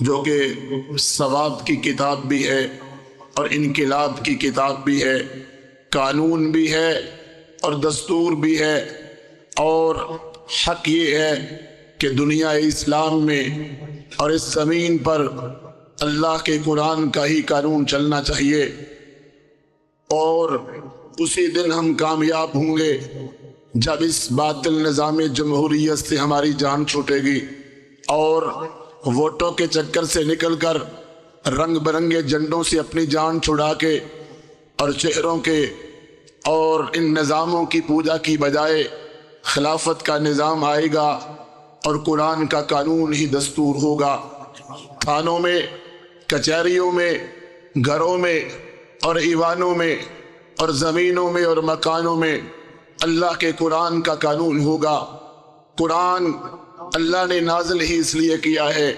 جو کہ ثواب کی کتاب بھی ہے اور انقلاب کی کتاب بھی ہے، قانون بھی ہے اور دستور بھی ہے۔ اور حق یہ ہے کہ دنیا اسلام میں اور اس زمین پر اللہ کے قرآن کا ہی قانون چلنا چاہیے، اور اسی دن ہم کامیاب ہوں گے جب اس باطل نظام جمہوریت سے ہماری جان چھوٹے گی اور ووٹوں کے چکر سے نکل کر رنگ برنگے جھنڈوں سے اپنی جان چھڑا کے اور چہروں کے اور ان نظاموں کی پوجا کی بجائے خلافت کا نظام آئے گا اور قرآن کا قانون ہی دستور ہوگا۔ تھانوں میں، کچہریوں میں، گھروں میں اور ایوانوں میں اور زمینوں میں اور مکانوں میں اللہ کے قرآن کا قانون ہوگا۔ قرآن اللہ نے نازل ہی اس لیے کیا ہے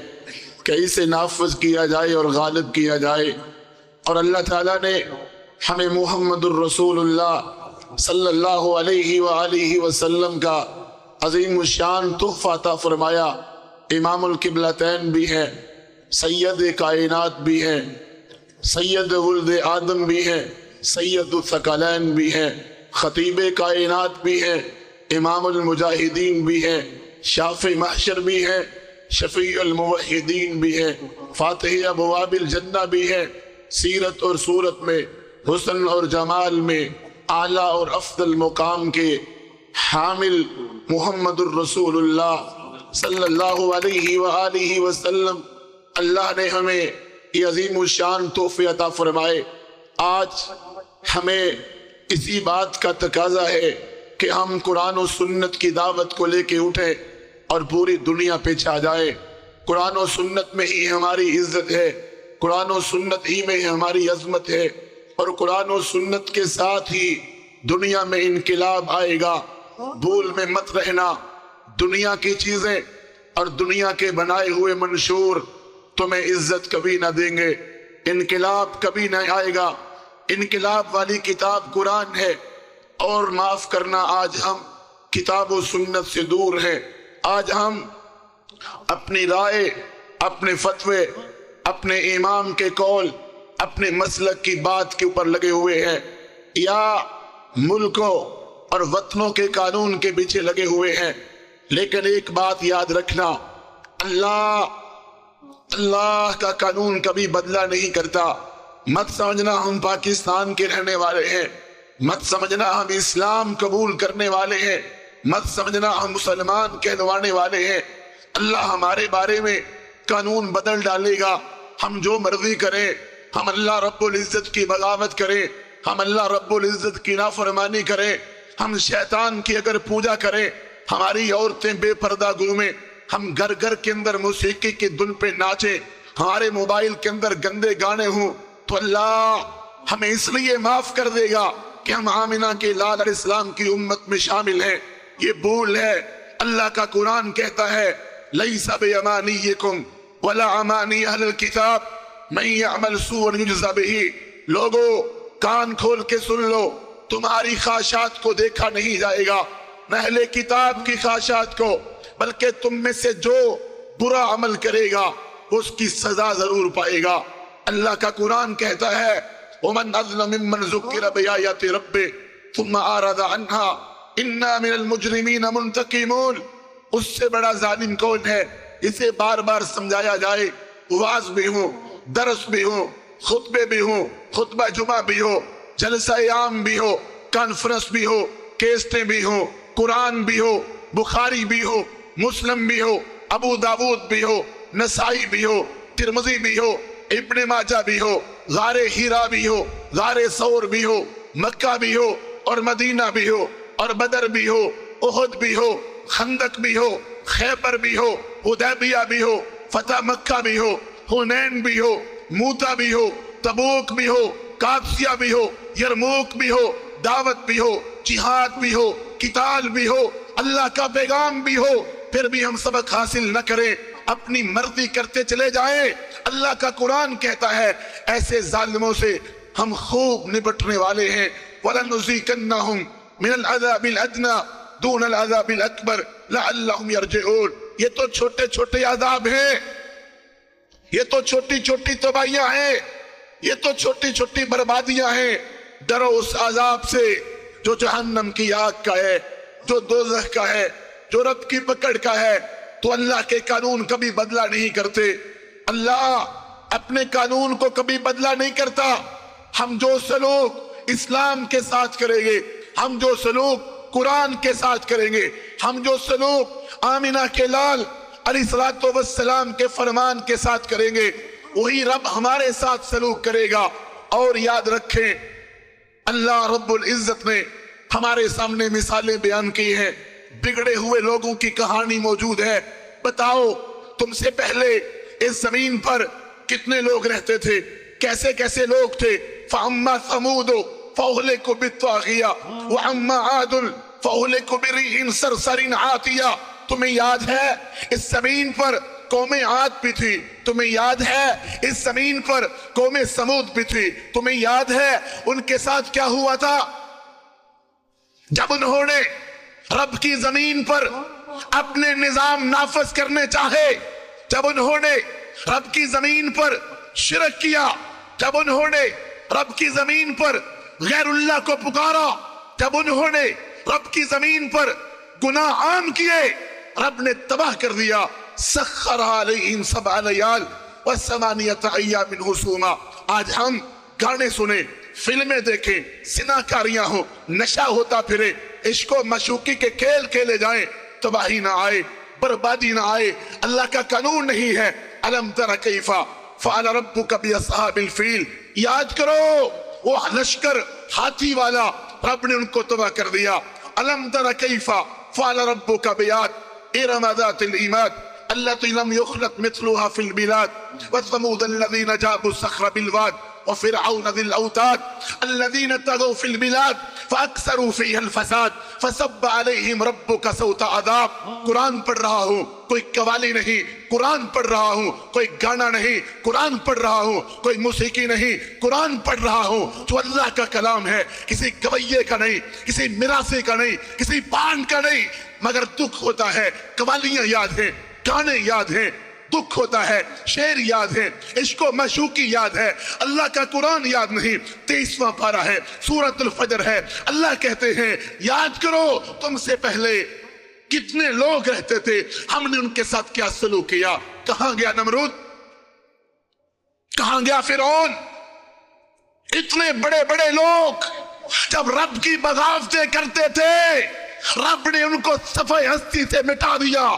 کہ اسے نافذ کیا جائے اور غالب کیا جائے، اور اللہ تعالیٰ نے ہمیں محمد الرسول اللہ صلی اللہ علیہ وآلہ وسلم کا عظیم الشان تحفہ عطا فرمایا۔ امام القبلتین بھی ہیں، سید کائنات بھی ہیں، سید ولد آدم بھی ہیں، سید الثقلین بھی ہیں، خطیب کائنات بھی ہیں، امام المجاہدین بھی ہیں، شافع محشر بھی ہیں، شفیع الموحدین بھی ہیں، فاتح ابواب الجنہ بھی ہیں، سیرت اور صورت میں، حسن اور جمال میں اعلیٰ اور افضل مقام کے حامل محمد الرسول اللہ صلی اللہ علیہ وآلہ وسلم۔ اللہ نے ہمیں یہ عظیم الشان تحفے عطا فرمائے۔ آج ہمیں اسی بات کا تقاضا ہے کہ ہم قرآن و سنت کی دعوت کو لے کے اٹھیں اور پوری دنیا پہ چھا جائیں۔ قرآن و سنت میں ہی ہماری عزت ہے، قرآن و سنت ہی میں ہماری عظمت ہے، اور قرآن و سنت کے ساتھ ہی دنیا میں انقلاب آئے گا۔ بھول میں مت رہنا، دنیا کی چیزیں اور دنیا کے بنائے ہوئے منشور تمہیں عزت کبھی نہ دیں گے، انقلاب کبھی نہ آئے گا۔ انقلاب والی کتاب قرآن ہے، اور معاف کرنا آج ہم کتاب و سنت سے دور ہیں۔ آج ہم اپنی رائے، اپنے فتوے، اپنے امام کے قول، اپنے مسلک کی بات کے اوپر لگے ہوئے ہیں، یا ملکوں اور وطنوں کے قانون کے پیچھے لگے ہوئے ہیں۔ لیکن ایک بات یاد رکھنا، اللہ کا قانون کبھی بدلہ نہیں کرتا۔ مت سمجھنا ہم پاکستان کے رہنے والے ہیں، مت سمجھنا ہم اسلام قبول کرنے والے ہیں، مت سمجھنا ہم مسلمان کہلوانے والے ہیں۔ اللہ ہمارے بارے میں قانون بدل ڈالے گا، ہم جو مرضی کریں، ہم اللہ رب العزت کی بغاوت کریں، ہم اللہ رب العزت کی نافرمانی کریں، ہم شیطان کی اگر پوجا کریں، ہماری عورتیں بے پردہ گھومیں، ہم گھر گھر کے اندر موسیقی کی دھن پہ ناچیں، ہمارے موبائل کے اندر گندے گانے ہوں، تو اللہ ہمیں اس لیے معاف کر دے گا کہ ہم آمنہ کے لال علیہ السلام کی امت میں شامل ہیں۔ یہ بھول ہے۔ اللہ کا قرآن کہتا ہے لیس بامانیکم ولا امانی اہل الکتاب من یعمل سوءا یجزا بہ۔ لوگو کان کھول کے سن لو، تمہاری خواہشات کو دیکھا نہیں جائے گا، نہ اہل کتاب کی خواہشات کو، بلکہ تم میں سے جو برا عمل کرے گا اس کی سزا ضرور پائے گا۔ اللہ کا قرآن کہتا ہے وَمَنْ أَظْلَمُ مِمَّنْ ذُكِّرَ بِآيَاتِ رَبِّهِ ثُمَّ أَعْرَضَ عَنْهَا إِنَّا مِنَ الْمُجْرِمِينَ مُنْتَقِمُونَ۔ اس سے بڑا ظالم کون ہے؟ اسے بار بار سمجھایا جائے، وعظ بھی ہو، درس بھی ہو، خطبے بھی ہو، خطبہ جمعہ بھی ہو، جلسہ عام بھی ہو، کانفرنس بھی ہو، کیسٹیں بھی ہو، قرآن بھی ہو، بخاری بھی ہو، مسلم بھی ہو، ابو داود بھی ہو، نسائی بھی ہو، ترمذی بھی ہو، ابن ماجہ بھی ہو، غار ہیرا بھی ہو، غار ثور بھی ہو، مکہ بھی ہو اور مدینہ بھی ہو، اور بدر بھی ہو، احد بھی ہو، خندق بھی ہو، خیبر بھی ہو، حدیبیہ بھی ہو، فتح مکہ بھی ہو، حنین بھی ہو، موتا بھی ہو، تبوک بھی ہو، قادسیہ بھی ہو، یرموک بھی ہو، دعوت بھی ہو، جہاد بھی ہو، قتال بھی ہو، اللہ کا پیغام بھی ہو، پھر بھی ہم سبق حاصل نہ کریں، اپنی مرضی کرتے چلے جائیں۔ اللہ کا قرآن کہتا ہے ایسے ظالموں سے ہم خوب نپٹنے والے ہیں۔ وَلَنُذِيقَنَّهُمْ مِنَ الْعَذَابِ الْأَدْنَىٰ دُونَ الْعَذَابِ الْأَكْبَرِ لَعَلَّهُمْ يَرْجِعُونَ۔ یہ تو چھوٹے چھوٹے عذاب ہیں، یہ تو چھوٹی چھوٹی تباہیاں ہیں، یہ تو چھوٹی چھوٹی بربادیاں ہیں۔ ڈرو اس عذاب سے جو جہنم کی آگ کا ہے، جو دوزخ کا ہے، جو رب کی پکڑ کا ہے۔ تو اللہ کے قانون کبھی بدلہ نہیں کرتے، اللہ اپنے قانون کو کبھی بدلہ نہیں کرتا۔ ہم جو سلوک اسلام کے ساتھ کریں گے، ہم جو سلوک قرآن کے ساتھ کریں گے، ہم جو سلوک آمنہ کے لال علیہ السلام کے فرمان کے ساتھ کریں گے، وہی رب ہمارے ساتھ سلوک کرے گا۔ اور یاد رکھیں، اللہ رب العزت نے ہمارے سامنے مثالیں بیان کی ہیں، بگڑے ہوئے لوگوں کی کہانی موجود ہے۔ بتاؤ تم سے پہلے اس زمین پر کتنے لوگ رہتے تھے، کیسے کیسے لوگ تھے؟ فَأَمَّا ثَمُودُ فَأُهْلِكُوا بِالطَّاغِيَةِ وَأَمَّا عَادٌ فَأُهْلِكُوا بِرِيحٍ صَرْصَرٍ عَاتِيَةٍ۔ تمہیں یاد ہے اس زمین پر قوم عاد بھی تھی، تمہیں یاد ہے اس زمین پر قوم سمود بھی تھی، تمہیں یاد ہے ان کے ساتھ کیا ہوا تھا؟ جب انہوں نے رب کی زمین پر اپنے نظام نافذ کرنے چاہے، جب انہوں نے رب کی زمین پر شرک کیا، جب انہوں نے رب کی زمین پر غیر اللہ کو پکارا، جب انہوں نے رب کی زمین پر گناہ عام کیے، رب نے تباہ کر دیا۔ سخر علیہم سبع لیال وثمانیۃ ایام حسوما۔ آج ہم گانے سنیں، فلمیں دیکھیں، زناکاریاں ہوں، نشہ ہوتا پھرے، عشق و معشوقی کے کھیل کھیلے جائیں، تباہی نہ آئے، بربادی نہ آئے۔ اللہ کا قانون نہیں ہے۔ الم تر کیف فعل ربک باصحاب الفیل۔ یاد کرو وہ لشکر ہاتھی والا، رب نے ان کو تباہ کر دیا۔ الم تر کیف فعل ربک بعاد ارم ذات العماد التي لم يخلق مثلها في البلاد وثمود الذين جابوا الصخر بالواد وفرعون ذي الاوتاد الذين طغوا في البلاد فاكثروا فيها الفساد فصب عليهم ربك سوط عذاب۔ قرآن پڑھ رہا ہوں، کوئی قوالی نہیں، قرآن پڑھ رہا ہوں، کوئی گانا نہیں، قرآن پڑھ رہا ہوں، کوئی موسیقی نہیں، قرآن پڑھ رہا ہوں جو اللہ کا کلام ہے، کسی گویے کا نہیں، کسی مراثی کا نہیں، کسی بانڈ کا نہیں۔ مگر دکھ ہوتا ہے، قوالیاں یاد ہیں، گانے یاد ہیں، دکھ ہوتا ہے، شعر یاد ہے، عشق و معشوقی یاد ہے، اللہ کا قرآن یاد نہیں۔ 23واں پارہ ہے، سورۃ الفجر ہے۔ اللہ کہتے ہیں یاد کرو تم سے پہلے کتنے لوگ رہتے تھے، ہم نے ان کے ساتھ کیا سلوک کیا۔ کہاں گیا نمرود؟ کہاں گیا فرعون؟ اتنے بڑے بڑے لوگ جب رب کی بغاوتیں کرتے تھے، رب نے ان کو صفحہ ہستی سے مٹا دیا۔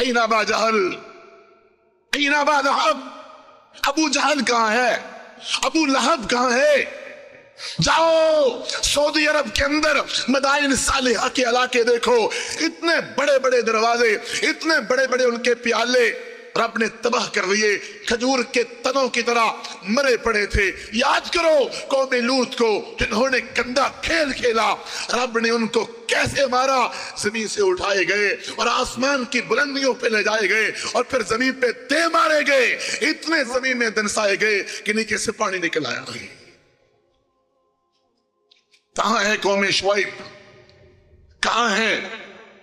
این ابا جہل، این ابا لہب، ابو جہل کہاں ہے؟ ابو لہب کہاں ہے؟ جاؤ سعودی عرب کے اندر مدائن صالحہ کے علاقے دیکھو، اتنے بڑے بڑے دروازے، اتنے بڑے بڑے ان کے پیالے رب نے تباہ کر دیے، کھجور کے تنوں کی طرح مرے پڑے تھے۔ یاد کرو قوم لوط کو جنہوں نے گندا کھیل کھیلا، رب نے ان کو کیسے مارا۔ زمین سے اٹھائے گئے اور آسمان کی بلندیوں پہ لے جائے گئے اور پھر زمین پہ دے مارے گئے، اتنے زمین میں دنسائے گئے کہ نیچے سے پانی نکل آیا۔ کہاں ہے قوم شعیب؟ کہاں ہے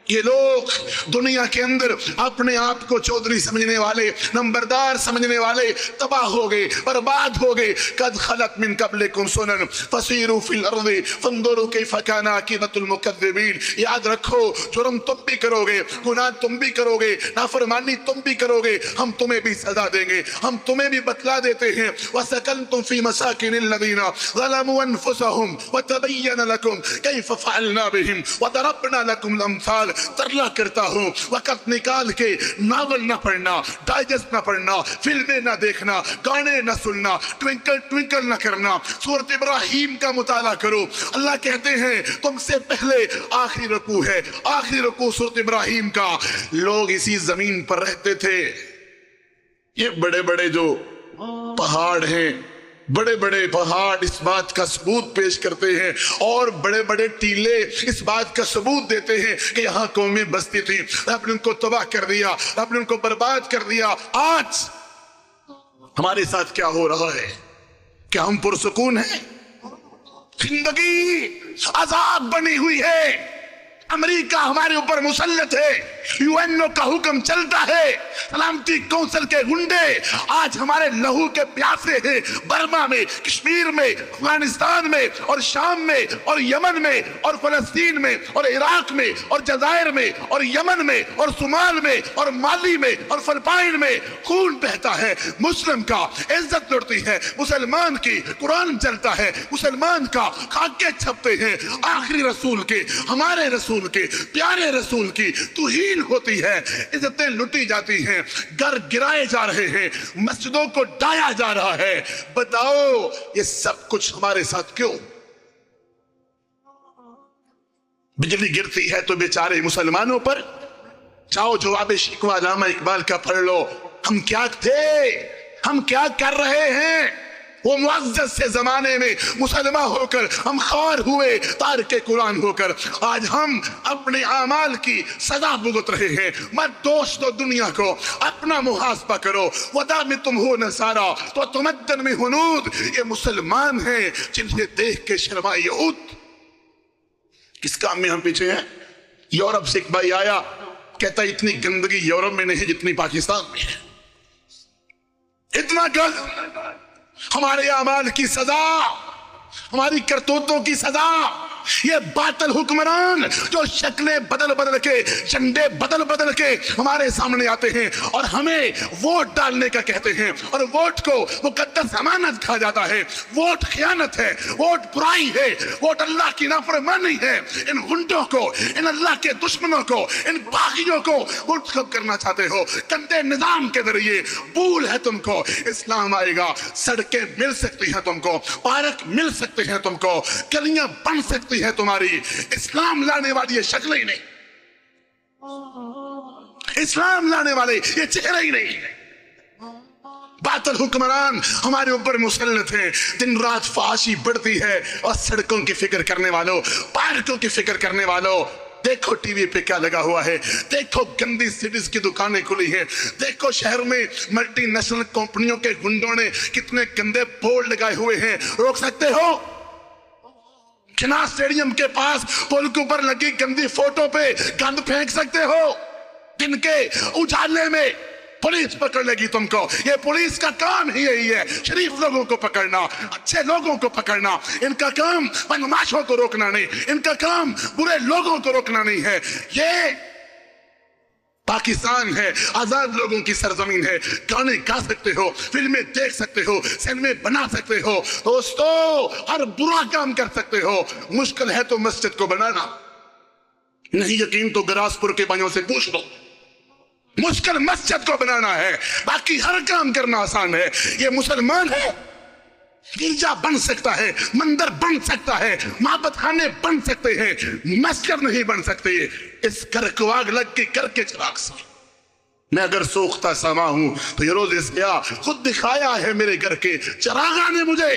یہ لوگ؟ دنیا کے اندر اپنے آپ کو چودھری سمجھنے والے، نمبردار سمجھنے والے تباہ ہو گئے، برباد ہو گئے۔ قد خلت من قبلکم سنن فسیروا فی الارض فانظروا کیف کان عاقبۃ المکذبین۔ یاد رکھو جرم تم بھی کرو گے، گناہ تم بھی کرو گے، نافرمانی تم بھی کرو گے، ہم تمہیں بھی سزا دیں گے، ہم تمہیں بھی بتلا دیتے ہیں۔ وسکنتم فی مساکن الذین ظلموا انفسهم وتبین لکم کیف فعلنا بهم وضربنا لکم الامثال۔ ترلا کرتا ہوں وقت نکال کے ناول نہ پڑھنا، ڈائجسٹ نہ پڑھنا، فلمیں نہ دیکھنا، گانے نہ سننا، ٹوینکل ٹوینکل نہ کرنا، سورۃ ابراہیم کا مطالعہ کرو۔ اللہ کہتے ہیں تم سے پہلے آخری رکوع ہے، آخری رکوع سورۃ ابراہیم کا۔ لوگ اسی زمین پر رہتے تھے۔ یہ بڑے بڑے جو پہاڑ ہیں، بڑے بڑے پہاڑ اس بات کا ثبوت پیش کرتے ہیں، اور بڑے بڑے ٹیلے اس بات کا ثبوت دیتے ہیں کہ یہاں قومیں بستی تھی، رب نے ان کو تباہ کر دیا، رب نے ان کو برباد کر دیا۔ آج ہمارے ساتھ کیا ہو رہا ہے؟ کیا ہم پرسکون ہیں؟ زندگی عذاب بنی ہوئی ہے۔ امریکہ ہمارے اوپر مسلط ہے، UN کا حکم چلتا ہے، سلامتی کونسل کے گنڈے آج ہمارے لہو کے پیاسے ہیں، برما میں، کشمیر میں، افغانستان میں اور شام میں اور یمن میں اور فلسطین میں اور عراق میں اور جزائر میں اور یمن میں اور صومال میں اور مالی میں اور فلپائن میں خون بہتا ہے، مسلم کا عزت لڑتی ہے، مسلمان کی قرآن چلتا ہے، مسلمان کا خاکے چھپتے ہیں، آخری رسول کے، ہمارے رسول کے، پیارے رسول کی توہین ہوتی ہے، عزتیں لٹی جاتی ہیں، گھر گرائے جا رہے ہیں، مسجدوں کو ڈایا جا رہا ہے۔ بتاؤ یہ سب کچھ ہمارے ساتھ کیوں؟ بجلی گرتی ہے تو بیچارے مسلمانوں پر، چاہو جواب شکوہ علامہ اقبال کا پڑھ لو، ہم کیا تھے، ہم کیا کر رہے ہیں؟ وہ معزز سے زمانے میں مسلمہ ہو کر ہم خوار ہوئے، تارک قرآن ہو کر آج ہم اپنے اعمال کی سزا بھگت رہے ہیں۔ مت دوش دو دنیا کو، اپنا محاسبہ کرو، ودا میں تم ہو نصارا تو تمدن میں ہنود، یہ مسلمان ہیں جنہیں دیکھ کے شرمائے یہود۔ کس کام میں ہم پیچھے ہیں؟ یورپ سے ایک بھائی آیا، کہتا اتنی گندگی یورپ میں نہیں جتنی پاکستان میں ہے، اتنا گند، ہمارے اعمال کی سزا، ہماری کرتوتوں کی سزا، یہ باطل حکمران جو شکلیں بدل بدل کے، جھنڈے بدل بدل کے ہمارے سامنے آتے ہیں اور ہمیں ووٹ ڈالنے کا کہتے ہیں، اور ووٹ کو مقدس امانت کہا جاتا ہے۔ ووٹ خیانت ہے، ووٹ برائی ہے، ووٹ اللہ کی نافرمانی ہے۔ ان گنڈوں کو، ان اللہ کے دشمنوں کو، ان باغیوں کو منتخب کرنا چاہتے ہو گندے نظام کے ذریعے۔ بھول ہے تم کو، اسلام آئے گا، سڑکیں مل سکتی ہیں تم کو، پارک مل سکتے ہیں تم کو، گلیاں بن سکتی ہے تمہاری، اسلام لانے والی یہ شکلیں ہی نہیں، اسلام لانے والے یہ چہرے ہی نہیں۔ باطل حکمران ہمارے اوپر مسلط ہیں، دن رات فحاشی بڑھتی ہے، اور سڑکوں کی فکر کرنے والوں، پارکوں کی فکر کرنے والوں، دیکھو ٹی وی پہ کیا لگا ہوا ہے، دیکھو گندی سٹیز کی دکانیں کھلی ہیں، دیکھو شہر میں ملٹی نیشنل کمپنیوں کے گنڈوں نے کتنے گندے بورڈ لگائے ہوئے ہیں۔ روک سکتے ہو؟ چنار اسٹیڈیم کے پاس پول کے اوپر لگی گندی فوٹو پہ گند پھینک سکتے ہو؟ دن کے اجالے میں پولیس پکڑ لے گی تم کو۔ یہ پولیس کا کام ہی یہی ہے، شریف لوگوں کو پکڑنا، اچھے لوگوں کو پکڑنا۔ ان کا کام بدماشوں کو روکنا نہیں، ان کا کام برے لوگوں کو روکنا نہیں ہے۔ یہ پاکستان ہے، آزاد لوگوں کی سرزمین ہے، گانے گا سکتے ہو، فلمیں دیکھ سکتے ہو، سینمے بنا سکتے ہو، دوستو ہر برا کام کر سکتے ہو۔ مشکل ہے تو مسجد کو بنانا، نہیں یقین تو گراسپور کے بھائیوں سے پوچھ لو۔ مشکل مسجد کو بنانا ہے، باقی ہر کام کرنا آسان ہے۔ یہ مسلمان ہے، گرجا بن سکتا ہے، مندر بن سکتا ہے، معبد خانے بن سکتے ہیں، مسجد نہیں بن سکتے۔ اس گھر کو آگ لگ کے کر کے چراغ سے میں اگر سوختہ سما ہوں تو یہ روز اس گیا خود دکھایا ہے میرے گھر کے چراغاں نے مجھے۔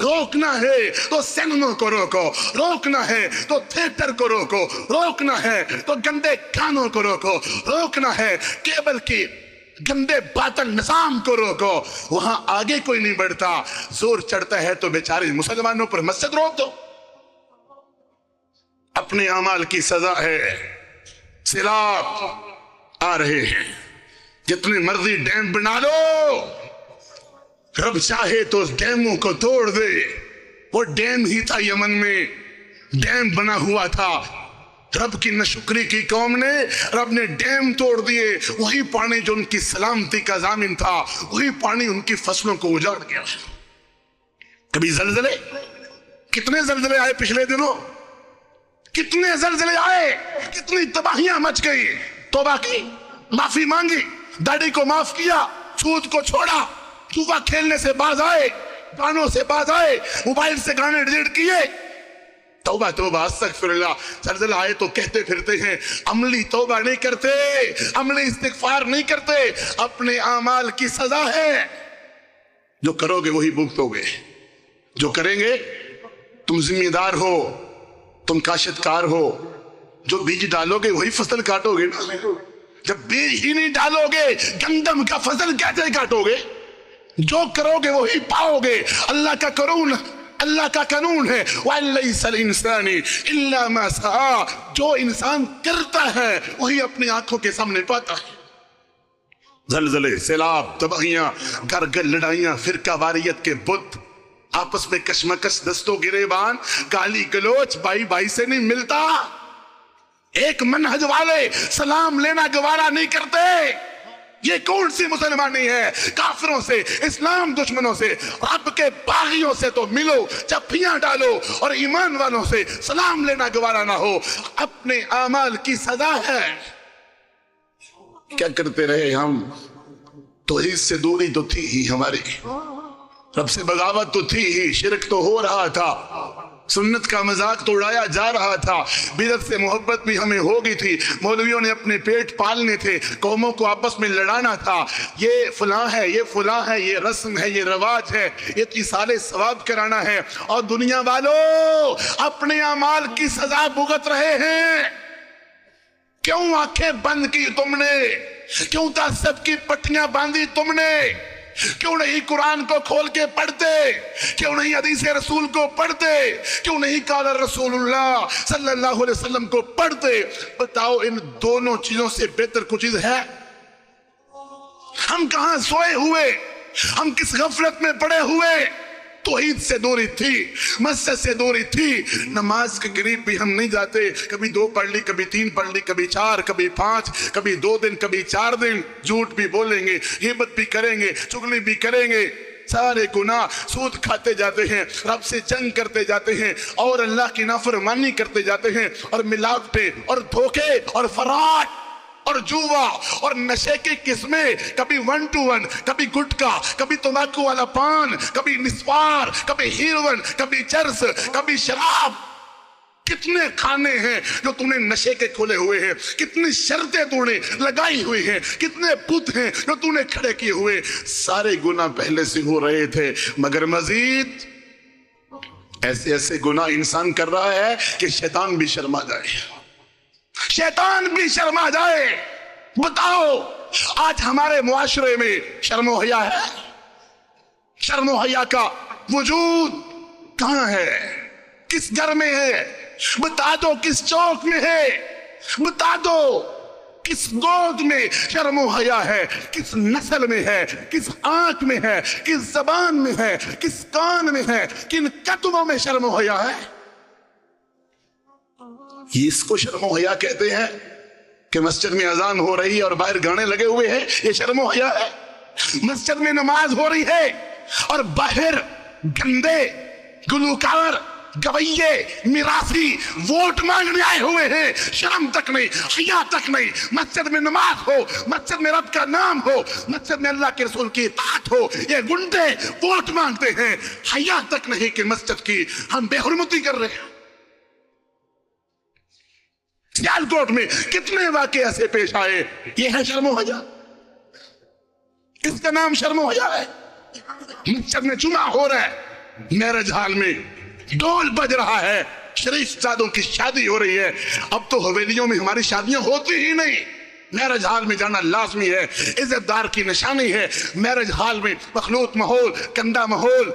روکنا ہے تو سینموں کو روکو، روکنا ہے تو تھیٹر کو روکو، روکنا ہے تو گندے کھانوں کو روکو، روکنا ہے کیبل کی گندے باطل نظام کو روکو۔ وہاں آگے کوئی نہیں بڑھتا، زور چڑھتا ہے تو بیچارے مسلمانوں پر مسجد روک دو۔ اپنے اعمال کی سزا ہے، سیلاب آ رہے ہیں، جتنے مرضی ڈیم بنا لو، رب چاہے تو اس ڈیموں کو توڑ دے۔ وہ ڈیم ہی تھا یمن میں، ڈیم بنا ہوا تھا، رب کی ناشکری کی قوم نے، رب نے ڈیم توڑ دیے۔ وہی پانی جو ان کی سلامتی کا ضامن تھا، وہی پانی ان کی فصلوں کو اجاڑ گیا۔ کبھی زلزلے، کتنے زلزلے آئے پچھلے دنوں، کتنے زلزلے آئے، کتنی تباہیاں مچ گئی۔ توبہ کی، معافی مانگی، داڑھی کو معاف کیا، سود کو چھوڑا، جوا کھیلنے سے باز آئے، گانوں سے باز آئے، موبائل سے گانے ڈیلیٹ کیے۔ توبہ توبہ استغفر اللہ۔ زلزلہ آئے تو کہتے پھرتے ہیں، عملی توبہ نہیں کرتے، عملی استغفار نہیں کرتے۔ اپنے اعمال کی سزا ہے، جو کرو گے وہی بھگتو گے۔ جو کریں گے، تم ذمہ دار ہو، تم کاشتکار ہو، جو بیج ڈالو گے وہی فصل کاٹو گے۔ جب بیج ہی نہیں ڈالو گے گندم کا فصل کیسے کاٹو گے؟ جو کرو گے وہی پاؤ گے۔ اللہ کا قرون اللہ کا قانون ہے وَلَيْسَ الْإِنسَانِ إِلَّا مَا سَعَى، جو انسان کرتا ہے وہی اپنی آنکھوں کے سامنے پاتا ہے۔ زلزلے، سیلاب، تباہیاں، گھر گھر لڑائیاں، فرقہ واریت کے بت، آپس میں کشمکش، دستوں گریبان، گالی گلوچ، بھائی بھائی سے نہیں ملتا، ایک منہج والے سلام لینا گوارا نہیں کرتے۔ یہ کون سی مسلمانی ہے؟ کافروں سے، اسلام دشمنوں سے، رب کے باغیوں سے تو ملو، چپیاں ڈالو، اور ایمان والوں سے سلام لینا گوارا نہ ہو۔ اپنے اعمال کی سزا ہے۔ کیا کرتے رہے ہم؟ توحید سے دوری تو تھی ہی ہماری، رب سے بغاوت تو تھی ہی، شرک تو ہو رہا تھا، سنت کا مذاق تو اڑایا جا رہا تھا، بدعت سے محبت بھی ہمیں ہو گئی تھی، مولویوں نے اپنے پیٹ پالنے تھے، قوموں کو آپس میں لڑانا تھا، یہ فلاں ہے، یہ فلاں ہے، یہ رسم ہے، یہ رواج ہے، یہ ایصال ثواب کرانا ہے، اور دنیا والوں اپنے اعمال کی سزا بھگت رہے ہیں۔ کیوں آنکھیں بند کی تم نے؟ کیوں تعصب کی پٹیاں باندھی تم نے؟ کیوں نہیں قرآن کو کھول کے پڑھتے؟ کیوں نہیں حدیث رسول کو پڑھتے؟ کیوں نہیں قال رسول اللہ صلی اللہ علیہ وسلم کو پڑھتے؟ بتاؤ ان دونوں چیزوں سے بہتر کچھ چیز ہے؟ ہم کہاں سوئے ہوئے؟ ہم کس غفلت میں پڑے ہوئے؟ توحید سے دوری تھی، مسجد سے دوری تھی، نماز کے قریب بھی ہم نہیں جاتے، کبھی 2 پڑھ لی، کبھی 3 پڑھ لی، کبھی 4، کبھی 5، کبھی 2 دن، کبھی 4 دن، جھوٹ بھی بولیں گے، غیبت بھی کریں گے، چغلی بھی کریں گے، سارے گناہ، سود کھاتے جاتے ہیں، رب سے جنگ کرتے جاتے ہیں، اور اللہ کی نافرمانی کرتے جاتے ہیں، اور ملاوٹیں اور دھوکے اور فراڈ اور جوا اور نشے کی قسمیں، کبھی 1 to 1، کبھی گٹکا، کبھی تمباکو والا پان، کبھی نسوار، کبھی ہیروئن، کبھی چرس، کبھی شراب۔ کتنے کھانے ہیں جو تم نے نشے کے کھولے ہوئے ہیں، کتنی شرطیں تم نے لگائی ہوئی ہیں، کتنے بت ہیں جو تم نے کھڑے کیے ہوئے۔ سارے گناہ پہلے سے ہو رہے تھے، مگر مزید ایسے ایسے گناہ انسان کر رہا ہے کہ شیطان بھی شرما جائے، شیطان بھی شرما جائے۔ بتاؤ آج ہمارے معاشرے میں شرم و حیا ہے؟ شرم و حیا کا وجود کہاں ہے؟ کس گھر میں ہے؟ بتا دو کس چوک میں ہے؟ بتا دو کس گود میں شرم و حیا ہے؟ کس نسل میں ہے؟ کس آنکھ میں ہے؟ کس زبان میں ہے؟ کس کان میں ہے؟ کن کتبوں میں شرم و حیا ہے؟ یہ اس کو شرم و حیا کہتے ہیں کہ مسجد میں اذان ہو رہی ہے اور باہر گانے لگے ہوئے ہیں، یہ شرم و حیا ہے؟ مسجد میں نماز ہو رہی ہے اور باہر گندے گلوکار، گویے، میراثی ووٹ مانگنے آئے ہوئے ہیں، شرم تک نہیں، حیا تک نہیں۔ مسجد میں نماز ہو، مسجد میں رب کا نام ہو، مسجد میں اللہ کے رسول کی اطاعت ہو، یہ گنڈے ووٹ مانگتے ہیں، حیا تک نہیں کہ مسجد کی ہم بے حرمتی کر رہے ہیں۔ سیال کوٹ میں کتنے واقعے ایسے پیش آئے، یہ ہے شرم و حیا؟ اس کا نام شرم و حیا ہے؟ مسجد میں جمعہ ہو رہا ہے، میرج ہال میں ڈول بج رہا ہے، شریف زادوں کی شادی ہو رہی ہے۔ اب تو حویلیوں میں ہماری شادیاں ہوتی ہی نہیں، میرج ہال میں جانا لازمی ہے، عزت دار کی نشانی ہے۔ میرج ہال میں مخلوط ماحول، گندا ماحول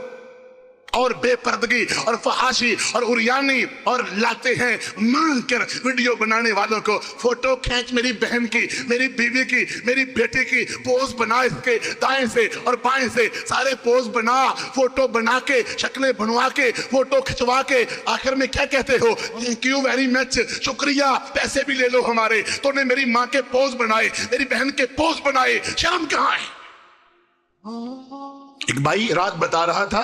اور بے پردگی اور فحاشی اور عریانی، اور لاتے ہیں مانگ کر ویڈیو بنانے والوں کو، فوٹو کھینچ میری بہن کی، میری بیوی کی، میری بیٹے کی، پوز بنا اس کے دائیں سے اور بائیں سے، سارے پوز بنا، فوٹو بنا کے، شکلیں بنوا کے، فوٹو کھچوا کے، آخر میں کیا کہتے ہو؟ تھینک یو ویری مچ، شکریہ، پیسے بھی لے لو ہمارے، تو نے میری ماں کے پوز بنائے، میری بہن کے پوز بنائے، شرم کہاں ہے؟ ایک بھائی رات بتا رہا تھا،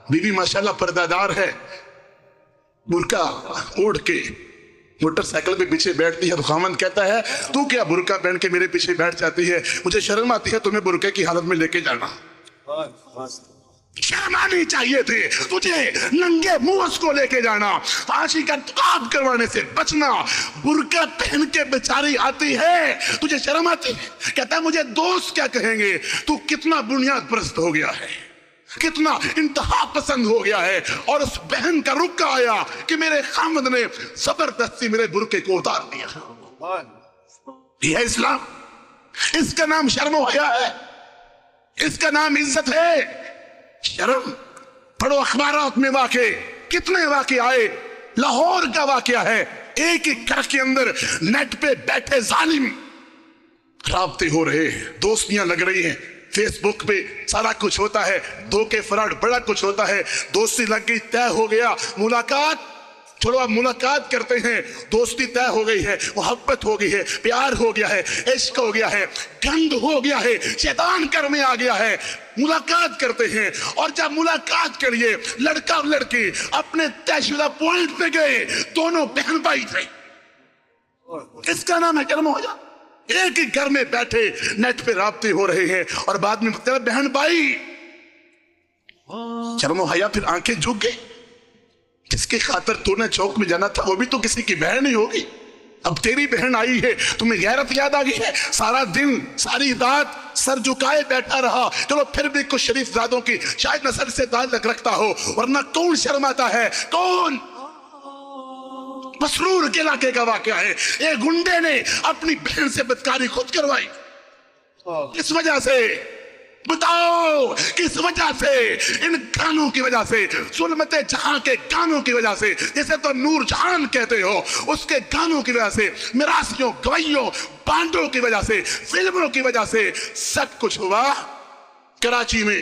بیوی ماشاءاللہ پردہ دار ہے، برقع اوڑھ کے موٹر سائیکل پہ پیچھے بیٹھتی ہے، تو خاوند کہتا ہے تو کیا برقع پہن کے میرے پیچھے بیٹھ جاتی ہے، مجھے شرم آتی ہے تمہیں برقعے کی حالت میں لے کے جانا۔ شرم آنی چاہیے تھے تجھے ننگے منہ اس کو لے کے جانا، پھانسی کا انتخاب کروانے سے بچنا۔ برقع پہن کے بیچاری آتی ہے، تجھے شرم آتی ہے؟ کہتا ہے مجھے دوست کیا کہیں گے؟ تو کتنا بنیاد پرست ہو گیا ہے، کتنا انتہا پسند ہو گیا ہے۔ اور اس بہن کا رکا آیا کہ میرے خامد نے زبردستی میرے برقعے کو اتار دیا۔ یہ ہے اسلام؟ اس کا نام شرم و حیا ہے؟ اس کا نام عزت ہے؟ شرم پڑھو اخبارات میں واقع کتنے واقع آئے. لاہور کا واقعہ ہے, ایک ایک گھر کے اندر نیٹ پہ بیٹھے ظالم رابطے ہو رہے ہیں, دوستیاں لگ رہی ہیں, فیس بک پہ سارا کچھ ہوتا ہے, دھوکے فراڈ بڑا کچھ ہوتا ہے, دوستی لگ گئی, طے ہو گیا, ملاقات, چلو آپ ملاقات کرتے ہیں, دوستی طے ہو گئی ہے, محبت ہو گئی ہے, پیار ہو گیا ہے, عشق ہو گیا ہے, گند ہو گیا ہے, شیطان گھر میں آ گیا ہے, ملاقات کرتے ہیں. اور جب ملاقات کے لیے لڑکا اور لڑکی اپنے طے شدہ پوائنٹ پہ گئے, دونوں بہن بھائی تھے, اس کا نام ہے جنم ہو جا. ایک ہی گھر میں بیٹھے نیٹ پہ رابطے ہو رہے ہیں, اور بعد میں تیرا بہن بھائی, شرم و حیا, پھر آنکھیں جھک گئی. جس کی خاطر تو نے چوک میں جانا تھا وہ بھی تو کسی کی بہن ہی ہوگی. اب تیری بہن آئی ہے, تمہیں غیرت یاد آ گئی ہے, سارا دن ساری رات سر جھکائے بیٹھا رہا. چلو پھر بھی کچھ شریف زادوں کی شاید نسل سے تعلق رکھتا ہو, ورنہ کون شرماتا ہے, کون. مسرور کے علاقے کا واقعہ ہے, ایک گنڈے نے اپنی بہن سے بدکاری خود کروائی. کس وجہ سے بتاؤ, کس وجہ سے؟ ان گانوں کی وجہ سے, ظلمت جہاں کے گانوں کی وجہ سے, جسے تو نور جہان کہتے ہو, اس کے گانوں کی وجہ سے, میراثیوں, گویوں, بانڈوں کی وجہ سے, فلموں کی وجہ سے سب کچھ ہوا. کراچی میں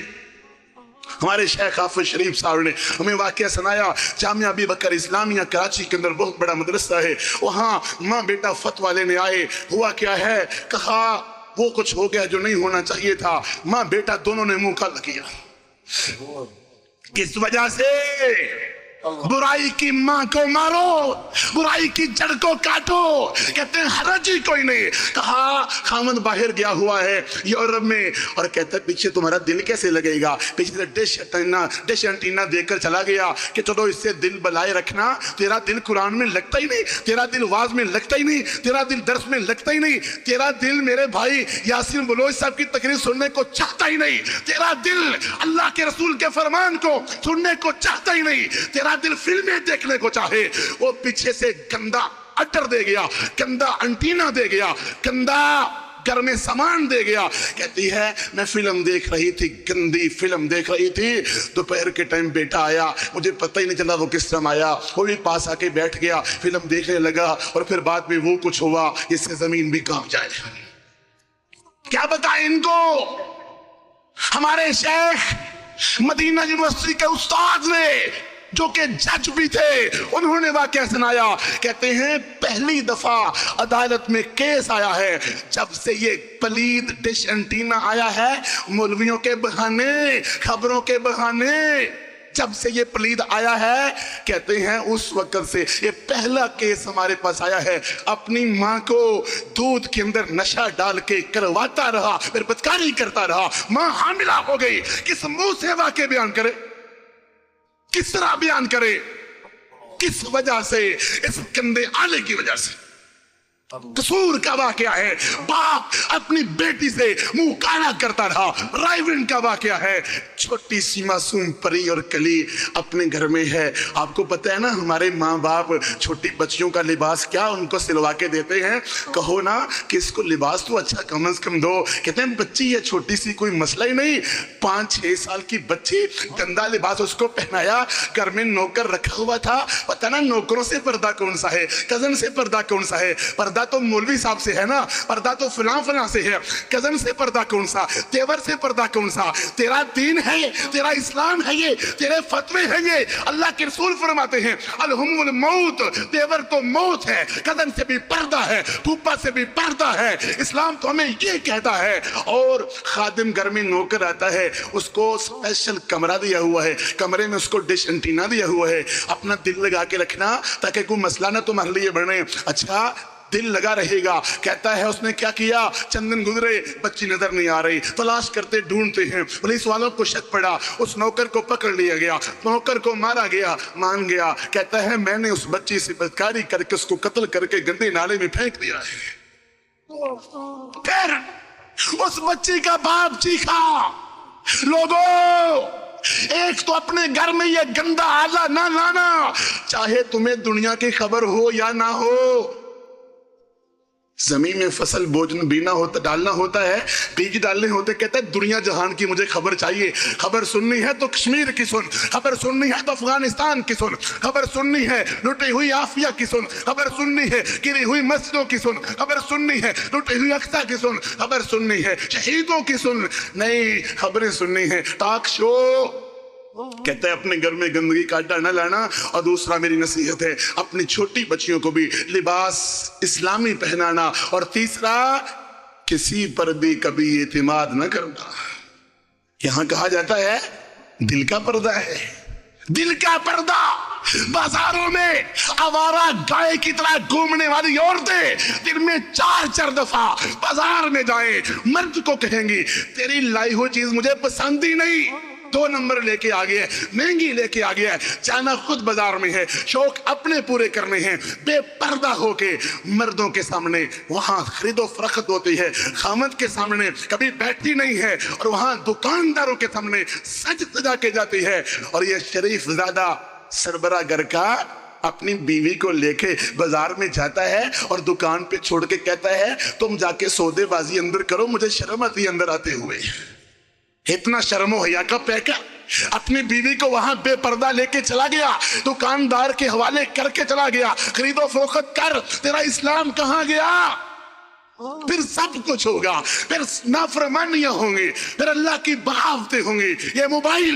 ہمارے شیخ حافظ شریف صاحب نے ہمیں واقعہ سنایا. جامعہ ابی بکر اسلامیہ کراچی کے اندر بہت بڑا مدرسہ ہے, وہاں ماں بیٹا فتویٰ لینے آئے. ہوا کیا ہے, کہا وہ کچھ ہو گیا جو نہیں ہونا چاہیے تھا. ماں بیٹا دونوں نے منہ کالا کیا. کس وجہ سے؟ برائی کی ماں کو مارو, برائی کی جڑ کو کاٹو. کہتے ہیں حرج ہی کوئی نہیں. کہا خامد باہر گیا ہوا ہے یورپ میں, اور کہتا ہے پیچھے تمہارا دل کیسے لگے گا, پیچھے سے ڈش انٹینا دے کر چلا گیا کہ چلو اس سے دل بلائے رکھنا. تیرا دل قرآن میں لگتا ہی نہیں, تیرا دل واز میں لگتا ہی نہیں, تیرا دل درس میں لگتا ہی نہیں, تیرا دل میرے بھائی یاسین بلوچ صاحب کی تقریر سننے کو چاہتا ہی نہیں, تیرا دل اللہ کے رسول کے فرمان کو سننے کو چاہتا ہی نہیں, تیرا دل فلمیں دیکھنے کو چاہے. وہ پیچھے سے گندا اٹر دے گیا, گندا انٹینا دے گیا, گندا گھر میں سامان دے گیا. کہتی ہے میں فلم دیکھ رہی تھی, گندی فلم دیکھ رہی تھی, دوپہر کے ٹائم بیٹا آیا, مجھے پتہ ہی نہیں چلا وہ کس ٹائم آیا, وہ بھی پاس آ کے بیٹھ گیا, فلم دیکھنے لگا, اور پھر بعد میں وہ کچھ ہوا جس سے زمین بھی کانپ جائے. کیا بتائیں ان کو؟ ہمارے شیخ مدینہ یونیورسٹی کے استاد نے جو کہ جج بھی تھے, انہوں نے واقعہ سنایا. کہتے ہیں پہلی دفعہ عدالت میں کیس آیا ہے جب سے یہ پلید ڈش انٹینا آیا ہے, مولویوں کے بہانے, خبروں کے بہانے, جب سے یہ پلید آیا ہے, کہتے ہیں اس وقت سے یہ پہلا کیس ہمارے پاس آیا ہے. اپنی ماں کو دودھ کے اندر نشہ ڈال کے کرواتا رہا, پھر بدکاری کرتا رہا, ماں حاملہ ہو گئی. کس منہ سے واقعہ بیان کرے, کس طرح بیان کرے؟ کس وجہ سے؟ اس گندے آلے کی وجہ سے. قصور کا واقعہ ہے, باپ اپنی بیٹی سے منہ کالا کرتا رہا. رائیون کا واقعہ ہے, چھوٹی سی معصوم پری اور کلی اپنے گھر میں ہے. آپ کو پتہ ہے نا ہمارے ماں باپ چھوٹی بچیوں کا لباس کیا ان کو سلوا کے دیتے ہیں. کہو نا کہ اس کو لباس تو اچھا کم از کم دو. کہتے ہیں بچی ہے چھوٹی سی, کوئی مسئلہ ہی نہیں, 5-6 سال کی بچی, گندا لباس اس کو پہنایا. گھر میں نوکر رکھا ہوا تھا, پتہ نا نوکروں سے پردہ کون سا ہے, کزن سے پردہ کون سا ہے, پردہ تو مولوی صاحب سے ہے نا, پردہ تو فلاں فلاں سے ہے, کزن سے پردہ کون سا, تیور سے پردہ کون سا. تیرا دین ہے, تیرا اسلام ہے, یہ تیرے فتوے ہیں. یہ اللہ کے رسول فرماتے ہیں الہم الموت, تیور تو موت ہے, کزن سے بھی پردہ ہے, پھوپھا سے بھی پردہ ہے. اسلام تو ہمیں یہ کہتا ہے. اور خادم گھر میں نوکر آتا ہے, اس کو اسپیشل کمرہ دیا ہوا ہے, کمرے میں اس کو ڈش انٹینا دیا ہوا ہے. اپنا دل لگا کے رکھنا تاکہ کوئی مسئلہ نہ تمہارے لیے بنے. اچھا دل لگا رہے گا. کہتا ہے اس نے کیا کیا, چند دن گزرے, بچی نظر نہیں آ رہی, تلاش کرتے ڈھونڈتے ہیں, پولیس والوں کو شک پڑا, اس نوکر کو پکڑ لیا گیا, نوکر کو مارا گیا, مان گیا. کہتا ہے میں نے اس بچی سے بدکاری کر کے اس کو قتل کر کے گندے نالے میں پھینک دیا ہے. پھر اس بچی کا باپ چیخا, لوگوں ایک تو اپنے گھر میں یہ گندا آلہ نہ لانا, چاہے تمہیں دنیا کی خبر ہو یا نہ ہو. زمین میں فصل بینا ہوتا ڈالنا ہوتا ہے، بیج ڈالنے ہوتے، کہتا ہے دنیا جہان کی مجھے خبر چاہیے. خبر سننی ہے تو کشمیر کی سن، خبر سننی ہے تو افغانستان کی سن، خبر سننی ہے لٹی ہوئی عافیہ کی سن، خبر سننی ہے گری ہوئی مسجدوں کی سن، خبر سننی ہے لٹی ہوئی اقصیٰ کی سن، خبر سننی ہے شہیدوں کی سن. نہیں، خبریں سننی ہے ٹاک شو. کہتا ہے اپنے گھر میں گندگی کا اڈا نہ لانا. اور دوسرا میری نصیحت ہے اپنی چھوٹی بچیوں کو بھی لباس اسلامی پہنانا. اور تیسرا کسی پر بھی کبھی اعتماد نہ کرنا. یہاں کہا جاتا ہے دل کا پردہ ہے، دل کا پردہ. بازاروں میں آوارہ گائے کی طرح گھومنے والی عورتیں دن میں 4 دفعہ بازار میں جائیں، مرد کو کہیں گی تیری لائی ہوئی چیز مجھے پسند ہی نہیں، 2 نمبر لے کے آگیا ہے، مہنگی لے کے آگیا ہے، جانا خود بازار میں ہے، شوق اپنے پورے کرنے ہیں. بے پردہ ہو کے مردوں کے سامنے وہاں خرید و فروخت ہوتی ہے، خامد کے سامنے کبھی بیٹھتی نہیں ہے، اور وہاں دکانداروں کے سامنے سج سجا کے جاتی ہے. اور یہ شریف زادہ سربراہ گھر کا اپنی بیوی کو لے کے بازار میں جاتا ہے اور دکان پہ چھوڑ کے کہتا ہے تم جا کے سودے بازی اندر کرو، مجھے شرم آتی ہے اندر آتے ہوئے. اتنا شرم و حیا کا پیکا اپنی بیوی کو وہاں بے پردہ لے کے چلا گیا، دکاندار کے حوالے کر کے چلا گیا. خرید و فروخت کر، تیرا اسلام کہاں گیا؟ پھر سب کچھ ہوگا، پھر نافرمانیاں ہوں گی، پھر اللہ کی بغاوتیں ہوں گی. یہ موبائل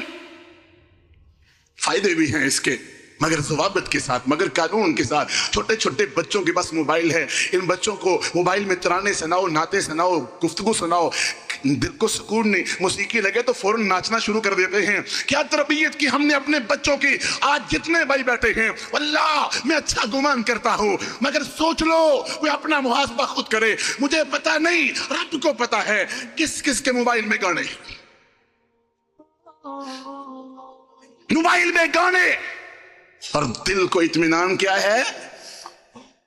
فائدے بھی ہیں اس کے، مگر ضوابط کے ساتھ، مگر قانون کے ساتھ. چھوٹے چھوٹے بچوں کے پاس موبائل ہے، ان بچوں کو موبائل میں ترانے سناؤ، نعتیں سناؤ، گفتگو سناؤ، دل کو سکون نہیں. موسیقی لگے تو فوراً ناچنا شروع کر دیتے ہیں. کیا تربیت کی ہم نے اپنے بچوں کی. آج جتنے بھائی بیٹھے ہیں واللہ میں اچھا گمان کرتا ہوں، مگر سوچ لو وہ اپنا محاسبہ خود کرے. مجھے پتا نہیں، رب کو پتا ہے کس کس کے موبائل میں گانے، موبائل میں گانے. اور دل کو اطمینان کیا ہے؟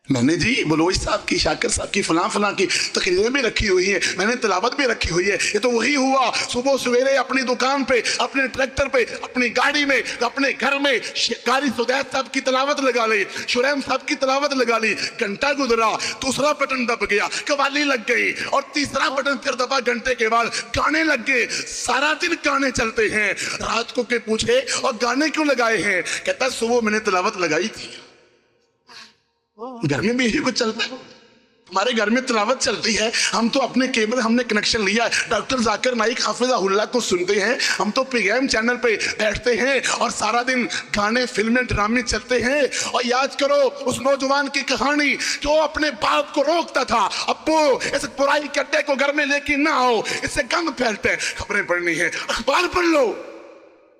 میں نے جی بلوچ صاحب کی، شاکر صاحب کی، فلاں کی تقریریں بھی رکھی ہوئی ہیں، میں نے تلاوت بھی رکھی ہوئی ہے. یہ تو وہی ہوا صبح سویرے اپنی دکان پہ، اپنے ٹریکٹر پہ، اپنی گاڑی میں، اپنے گھر میں قاری سدیس صاحب کی تلاوت لگا لی، شریم صاحب کی تلاوت لگا لی. گھنٹہ گزرا، دوسرا بٹن دب گیا، قوالی لگ گئی، اور تیسرا بٹن پھر دبا، گھنٹے کے بعد گانے لگ گئے. سارا دن گانے چلتے ہیں. رات کو کہ پوچھے اور گانے کیوں لگائے ہیں؟ کہتا صبح میں نے تلاوت لگائی تھی. گھر میں بھی یہی کچھ چلتا ہے، ہمارے گھر میں تلاوت چلتی ہے. ہم تو اپنے کیبل ہم نے کنیکشن لیا ہے، ڈاکٹر ذاکر نائک حافظہ اللہ کو سنتے ہیں. ہم تو پی ایم چینل پہ بیٹھتے ہیں اور سارا دن گانے، فلمیں، ڈرامے چلتے ہیں. اور یاد کرو اس نوجوان کی کہانی جو اپنے باپ کو روکتا تھا، ابو اس برائی کے اڈے کو گھر میں لے کے نہ آؤ، اس سے گند پھیلتے ہیں. خبریں پڑھنی ہے، اخبار پڑھ لو،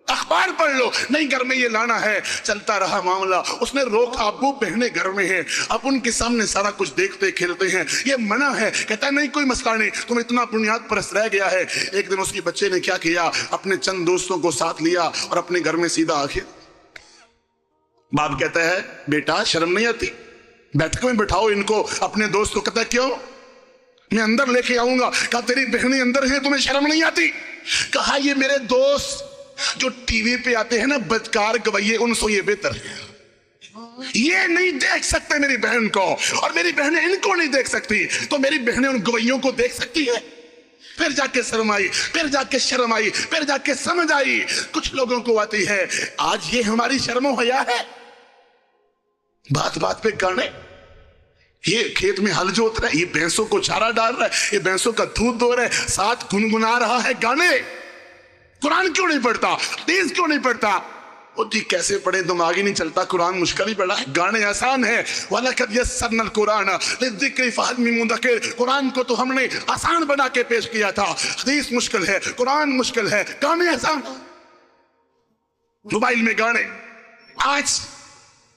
اخبار پڑھ لو. نہیں گھر میں یہ لانا ہے. چلتا رہا معاملہ. اس نے روکا، ابو بہنیں گھر میں ہیں، اب ان کے سامنے سارا کچھ دیکھتے کھیلتے ہیں، یہ منع ہے. کہتا ہے نہیں کوئی مسئلہ نہیں، تم اتنا بنیاد پرست رہ گیا ہے. ایک دن اس کی بچے نے کیا کیا، اپنے چند دوستوں کو ساتھ لیا اور اپنے گھر میں سیدھا آ کے باپ کہتا ہے بیٹا شرم نہیں آتی، بیٹھک میں بٹھاؤ ان کو، اپنے دوست کو. کہتا ہے کیوں؟ میں اندر لے کے آؤں گا. کہا تیری بہنیں اندر ہیں، تمہیں شرم نہیں آتی؟ کہا یہ میرے دوست جو ٹی وی پہ آتے ہیں نا بدکار گویے، ان سے یہ بہتر ہے. یہ نہیں دیکھ سکتے میری بہن کو، اور میری بہنیں ان کو نہیں دیکھ سکتی، تو میری بہنیں ان گویوں کو دیکھ سکتی ہیں. پھر جا کے شرم آئی، پھر جا کے شرم آئی، پھر جا کے سمجھ آئی. کچھ لوگوں کو آتی ہے. آج یہ ہماری شرم و حیا ہے. بات بات پہ گانے، یہ کھیت میں ہل جوت رہا ہے، یہ بھینسوں کو چارہ ڈال رہا ہے، یہ بھینسوں کا دودھ دو رہا ہے، ساتھ گنگنا رہا ہے گانے. قرآن کیوں نہیں پڑھتا؟ حدیث کیوں نہیں پڑھتا؟ وہ جی کیسے پڑھیں، دماغ ہی نہیں چلتا. قرآن مشکل ہی پڑھا ہے، گانے آسان ہے. وَلَقَدْ يَسَّرْنَا الْقُرْآنَ لِلذِّكْرِ فَهَلْ مِن مُدَّكِرٍ. قرآن کو تو ہم نے آسان بنا کے پیش کیا تھا. حدیث مشکل ہے، قرآن مشکل ہے، گانے آسان. موبائل میں گانے. آج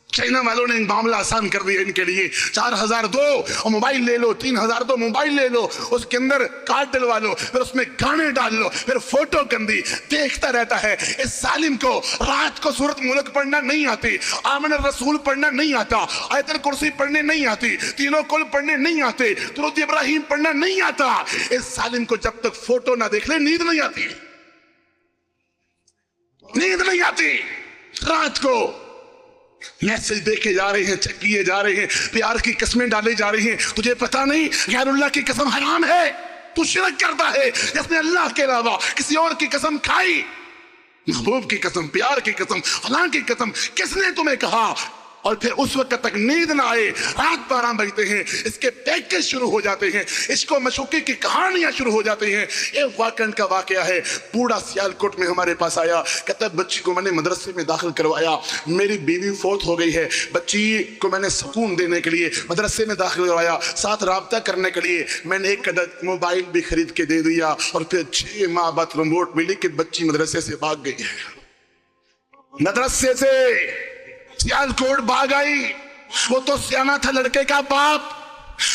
چائنا والوں نے معاملہ آسان کر دیا ان کے لیے. 4,000 دو اور موبائل لے لو، 3,000 دو موبائل لے لو، اس کے اندر کارڈ ڈلوا لو، پھر اس میں گانے ڈال لو، پھر فوٹو گندی دیکھتا رہتا ہے. اس ظالم کو رات کو سورۃ ملک پڑھنا نہیں آتی، آمن الرسول پڑھنا نہیں آتا، آیت الکرسی پڑھنے نہیں آتی، تینوں کل پڑھنے نہیں آتے، درود ابراہیم پڑھنا نہیں آتا. اس ظالم کو جب تک فوٹو نہ دیکھ لے نیند نہیں آتی، نیند نہیں آتی. رات کو میسج دیکھے جا رہے ہیں، چیک کیے جا رہے ہیں، پیار کی قسمیں ڈالے جا رہی ہیں. تجھے پتا نہیں غیر اللہ کی قسم حرام ہے، تو شرک کرتا ہے. جس نے اللہ کے علاوہ کسی اور کی قسم کھائی، محبوب کی قسم، پیار کی قسم، فلاں کی قسم، کس نے تمہیں کہا؟ اور پھر اس وقت تک نیند نہ آئے، رات 12 بجتے ہیں، اس کے پیکج شروع ہو جاتے ہیں، عشق و مشوقی کی کہانیاں شروع ہو جاتی ہیں. ایک واقعہ کا واقعہ ہے، بوڑھا سیالکوٹ میں ہمارے پاس آیا، کہتا ہے بچی کو میں نے مدرسے میں داخل کروایا، میری بیوی فوت ہو گئی ہے، بچی کو میں نے سکون دینے کے لیے مدرسے میں داخل کروایا، ساتھ رابطہ کرنے کے لیے میں نے ایک عدد موبائل بھی خرید کے دے دیا، اور پھر 6 ماہ بعد ریموٹ ملی کہ بچی مدرسے سے بھاگ گئی ہے. مدرسے سے سیالکوٹ بھاگ آئی. وہ تو سیانا تھا لڑکے کا باپ،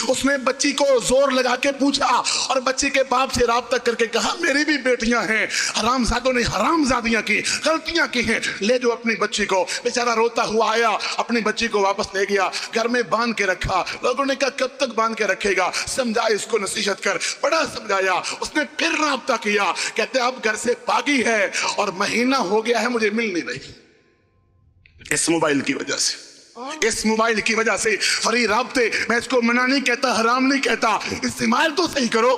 اس نے بچی کو زور لگا کے پوچھا اور بچی کے باپ سے رابطہ کر کے کہا میری بھی بیٹیاں ہیں، حرام زادوں نے حرام زادیاں کی، غلطیاں کی ہیں، لے جو اپنی بچی کو. بیچارہ روتا ہوا آیا، اپنی بچی کو واپس لے گیا، گھر میں باندھ کے رکھا. لوگوں نے کہا کب تک باندھ کے رکھے گا؟ سمجھا اس کو، نصیحت کر، بڑا سمجھایا. اس نے پھر رابطہ کیا، کہتے اب گھر سے بھاگی ہے اور مہینہ ہو گیا ہے مجھے مل نہیں رہی. اس موبائل کی وجہ سے، اس موبائل کی وجہ سے فری رابطے. میں اس کو منع نہیں کہتا، حرام نہیں کہتا، استعمال تو صحیح کرو.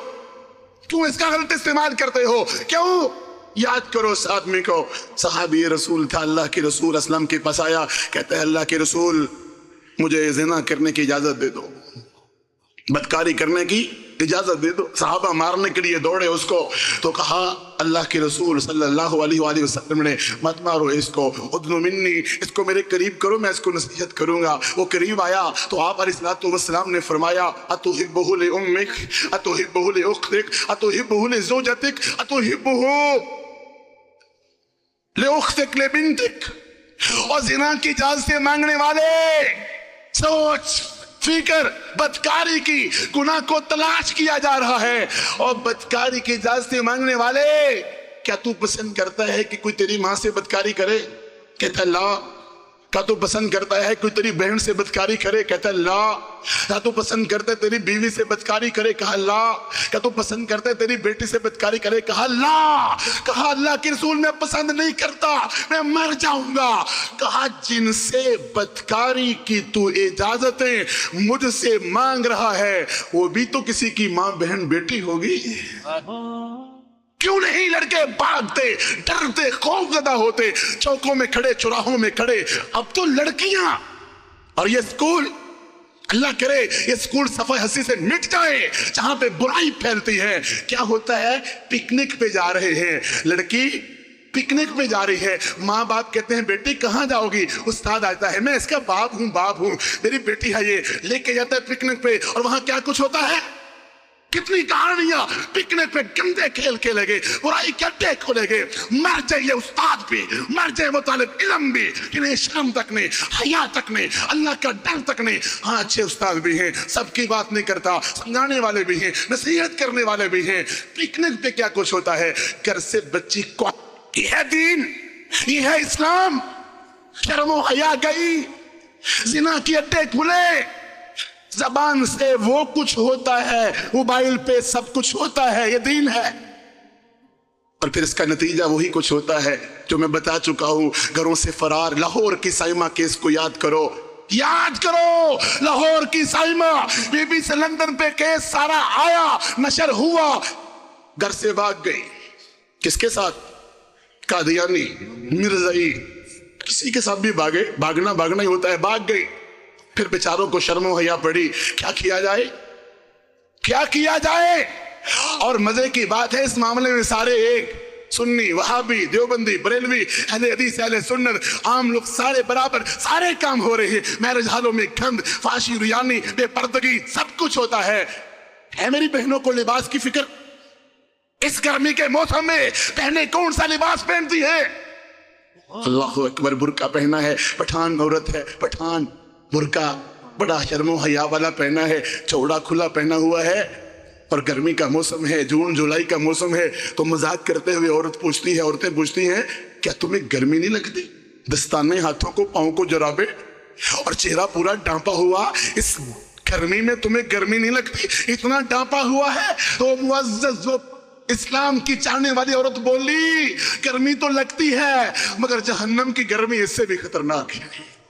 کیوں اس کا غلط استعمال کرتے ہو؟ کیوں؟ یاد کرو اس آدمی کو، صحابی رسول تھا، اللہ کے رسول اسلام کے پاس آیا، کہتا ہے اللہ کے رسول مجھے زنا کرنے کی اجازت دے دو، بدکاری کرنے کی اجازت دے دو. صحابہ مارنے کے لیے دوڑے اس کو، تو کہا اللہ کے رسول صلی اللہ علیہ وآلہ وسلم نے مت مارو اس کو، ادنو منی، اس کو میرے قریب کرو، میں اس کو نصیحت کروں گا. وہ قریب آیا تو آپ علیہ الصلوۃ والسلام نے فرمایا اتحبہ لامک، اتحبہ لاختک، اتحبہ لزوجتک، اتحبہ لاختک لبنتک. اور زنا کی اجازت مانگنے والے، سوچ فکر، بدکاری کی گناہ کو تلاش کیا جا رہا ہے، اور بدکاری کی اجازت مانگنے والے، کیا تو پسند کرتا ہے کہ کوئی تیری ماں سے بدکاری کرے؟ کہتا ہے لا. کیا تو پسند کرتا ہے کوئی تیری بہن سے بدکاری کرے؟ کہتا ہے لا. کیا تو پسند کرتا ہے تیری بیوی سے بدکاری کرے؟ کہا لا. کیا تو پسند کرتا ہے تیری بیٹی سے بدکاری کرے؟ کہا لا. کہا اللہ کے رسول میں پسند نہیں کرتا، میں مر جاؤں گا. کہا جن سے بدکاری کی تو اجازتیں مجھ سے مانگ رہا ہے وہ بھی تو کسی کی ماں بہن بیٹی ہوگی. کیوں نہیں لڑکے بھاگتے، ڈرتے، خوف زدہ ہوتے، چوکوں میں کھڑے، چوراہوں میں کھڑے؟ اب تو لڑکیاں اور یہ سکول، اللہ کرے یہ سکول صفحہ ہستی سے مٹ جائے جہاں پہ برائی پھیلتی ہے. کیا ہوتا ہے؟ پکنک پہ جا رہے ہیں، لڑکی پکنک پہ جا رہی ہے، ماں باپ کہتے ہیں بیٹی کہاں جاؤ گی؟ استاد آتا ہے میں اس کا باپ ہوں، میری بیٹی ہے، یہ لے کے جاتا ہے پکنک پہ، اور وہاں کیا کچھ ہوتا ہے؟ کتنی کہانیاں. پکنک پہ گندے کھیل کے لگے، برائی کے اڈے کھولے گئے. مر جائے استاد بھی، مر جائے وہ طالب علم بھی، انہیں شرم تک نہیں، حیا تک نہیں، اللہ کا ڈر تک نہیں. ہاں اچھے استاد بھی ہیں، سب کی بات نہیں کرتا، سمجھانے والے بھی ہیں، نصیحت کرنے والے بھی ہیں. پکنک پہ کیا کچھ ہوتا ہے؟ گھر سے بچی کو، یہ ہے دین، یہ ہے اسلام. شرم و حیا گئی، زنا کی اڈے کھلے. زبان سے وہ کچھ ہوتا ہے، موبائل پہ سب کچھ ہوتا ہے، یہ دین ہے. اور پھر اس کا نتیجہ وہی کچھ ہوتا ہے جو میں بتا چکا ہوں. گھروں سے فرار. لاہور کی سائمہ کیس کو یاد کرو، یاد کرو. لاہور کی سائمہ بی بی سے لندن پہ کیس سارا آیا، نشر ہوا، گھر سے بھاگ گئی. کس کے ساتھ؟ قادیانی، مرزائی، کسی کے ساتھ بھی بھاگے، بھاگنا ہی ہوتا ہے. بھاگ گئی. پھر بیچاروں کو شرم و حیا پڑی. کیا کیا جائے، کیا کیا جائے؟ اور مزے کی بات ہے اس معاملے میں سارے ایک، سنی، وہابی، دیوبندی، بریلوی، اہل حدیث، اہل سنت، عام لوگ سارے برابر، سارے کام ہو رہے ہیں. میرج ہالوں میں گند، فحاشی، ریانی، بے پردگی، سب کچھ ہوتا ہے. ہے میری بہنوں کو لباس کی فکر؟ اس گرمی کے موسم میں بہنیں کون سا لباس پہنتی ہے؟ اللہ اکبر. برقع پہنا ہے، پٹھان عورت ہے، پٹھان برقع بڑا شرم و حیا والا پہنا ہے، چوڑا کھلا پہنا ہوا ہے، اور گرمی کا موسم ہے، جون جولائی کا موسم ہے. تو مذاق کرتے ہوئے عورتیں پوچھتی ہیں کیا تمہیں گرمی نہیں لگتی؟ دستانے ہاتھوں کو، پاؤں کو جرابے، اور چہرہ پورا ڈانپا ہوا، اس گرمی میں تمہیں گرمی نہیں لگتی؟ اتنا ڈانپا ہوا ہے. تو معزز اسلام کی چاہنے والی عورت بولی گرمی تو لگتی ہے مگر جہنم کی گرمی اس سے بھی خطرناک ہے.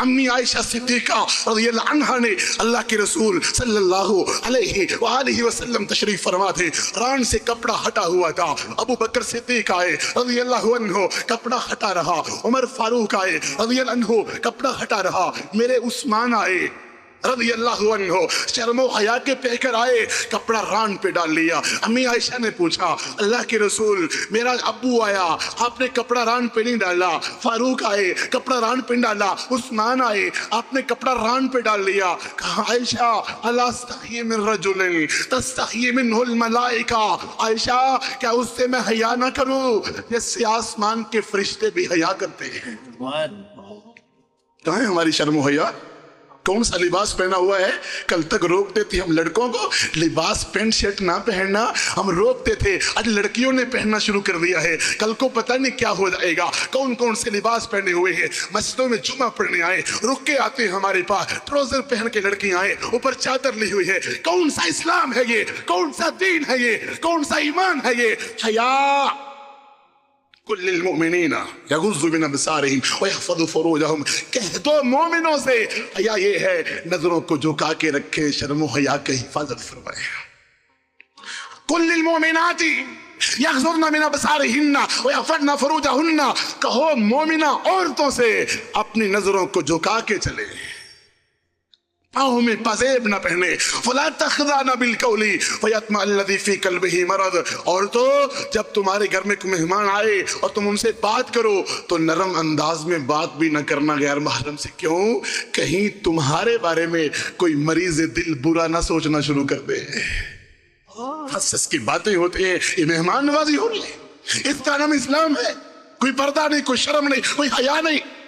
امی عائشہ صدیقہ رضی اللہ عنہا نے اللہ کے رسول صلی اللہ علیہ وآلہ وسلم تشریف فرما تھے، ران سے کپڑا ہٹا ہوا تھا، ابو بکر صدیق آئے رضی اللہ عنہ، کپڑا ہٹا رہا، عمر فاروق آئے رضی اللہ عنہ، کپڑا ہٹا رہا، میرے عثمان آئے رضی اللہ عنہ، شرم و حیا کے پہ کر آئے، کپڑا ران پہ ڈال لیا۔ امی عائشہ نے پوچھا اللہ کے رسول میرا ابو آیا، آپ نے کپڑا ران پہ نہیں ڈالا، فاروق آئے کپڑا ران پہ ڈالا، عثمان آئے آپ نے کپڑا ران پہ ڈال لیا۔ کہا عائشہ الا استحی من رجل تستحی منہ الملائکہ، عائشہ کیا اس سے میں حیا نہ کروں جس سے آسمان کے فرشتے بھی حیا کرتے ہیں؟ کہاں ہے ہماری شرم و حیا؟ کون سا لباس پہنا ہوا ہے؟ کل تک روکتے تھے ہم لڑکوں کو لباس پینٹ شرٹ نہ پہننا، ہم روکتے تھے، آج لڑکیوں نے پہننا شروع کر دیا ہے، کل کو پتہ نہیں کیا ہو جائے گا۔ کون کون سے لباس پہنے ہوئے ہیں، مسجدوں میں جمعہ پڑھنے آئے، رک کے آتے ہیں ہمارے پاس، ٹروزر پہن کے لڑکی آئے، اوپر چادر لی ہوئی ہے۔ کون سا اسلام ہے یہ؟ کون سا دین ہے یہ؟ کون سا ایمان ہے یہ؟ حیا کل للمؤمنین یغضوا من ابصارہم ویحفظوا فروجہم، کہہ دو مومنوں سے حیا یہ ہے نظروں کو جھکا کے رکھے، شرم و حیا کی حفاظت فرمائے۔ کل للمؤمنات یغضضن من ابصارہن ویحفظن فروجہن، کہو مومنہ عورتوں سے اپنی نظروں کو جھکا کے چلے، پاؤں میں پازیب نہ پہنے، فلا تخضعن بالقول فیطمع الذی فی قلبہ مرض، اور تو جب تمہارے گھر میں کوئی مہمان آئے اور تم ان سے بات کرو تو نرم انداز میں بات بھی نہ کرنا غیر محرم سے، کیوں؟ کہیں تمہارے بارے میں کوئی مریض دل برا نہ سوچنا شروع کر دے۔ حسس کی باتیں ہوتی ہیں، یہ مہمان نوازی ہو رہی ہے، اس کا نام اسلام ہے؟ کوئی پردہ نہیں، کوئی شرم نہیں، کوئی حیا نہیں۔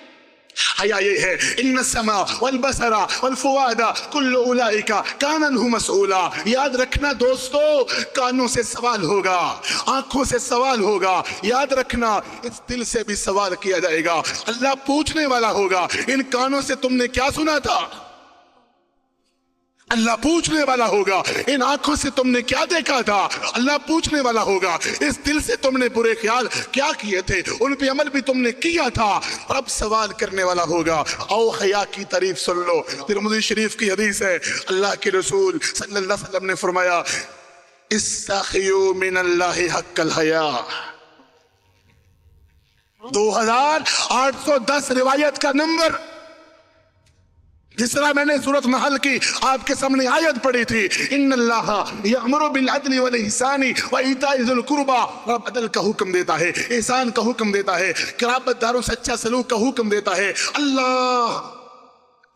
حیا یہ ہے ان السمع والبصر والفؤاد کل اولئک کان عنہ مسئولا، یاد رکھنا دوستو کانوں سے سوال ہوگا، آنکھوں سے سوال ہوگا، یاد رکھنا اس دل سے بھی سوال کیا جائے گا، اللہ پوچھنے والا ہوگا ان کانوں سے تم نے کیا سنا تھا، اللہ پوچھنے والا ہوگا ان آنکھوں سے تم نے کیا دیکھا تھا، اللہ پوچھنے والا ہوگا اس دل سے تم نے برے خیال کیا کیے تھے، ان پہ عمل بھی تم نے کیا تھا، رب سوال کرنے والا ہوگا۔ او حیا کی تعریف سن لو، ترمذی شریف کی حدیث ہے، اللہ کے رسول صلی اللہ علیہ وسلم نے فرمایا استحیوا من اللہ حق الحیا، 2810 روایت کا نمبر، جس طرح میں نے سورۃ نحل کی آپ کے سامنے آیت پڑھی تھی، ان اللہ یأمر بالعدل والاحسان وایتاء ذی القربى، رب عدل کا حکم دیتا ہے، احسان کا حکم دیتا ہے، قرابت داروں سے اچھا سلوک کا حکم دیتا ہے، اللہ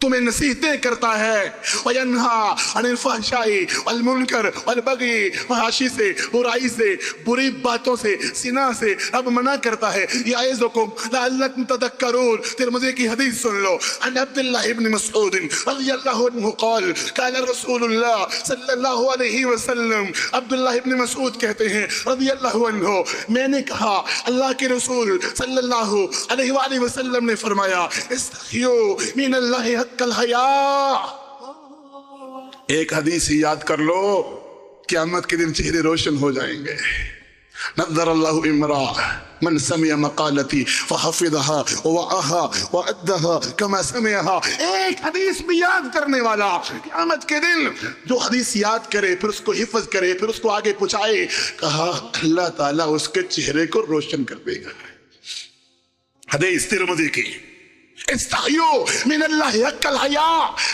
تمہیں نصیحتیں کرتا ہے، وَيَنْهَا عَنِ الْفَحْشَاءِ وَالْمُنْكَرِ وَالْبَغْيِ، فحاشی سے، برائی سے، بری باتوں سے، زنا سے رب منع کرتا ہے، یعظکم لعلکم تذکرون۔ ترمذی کی حدیث سن لو، عن عبد اللہ ابن مسعود رضی اللہ عنہ قال قال رسول اللہ صلی اللہ علیہ وسلم، عبداللہ ابن مسعود کہتے ہیں رضی اللہ عنہ، میں نے کہا اللہ کے رسول صلی اللہ علیہ وآلہ وسلم نے فرمایا استحیوا من اللہ حق الحیا۔ ایک حدیث یاد کر لو، قیامت کے دن چہرے روشن ہو جائیں گے۔ نظر اللہ امرا من سمع مقالتی فحفظها ووعاها وأدها كما سمعها، ایک حدیث بھی یاد کرنے والا قیامت کے دن جو حدیث یاد کرے پھر اس کو حفظ کرے پھر اس کو آگے پہنچائے، کہا اللہ تعالیٰ اس کے چہرے کو روشن کر دے گا۔ حدیث ترمذی کی، استحیوا من اللہ حق الحیا،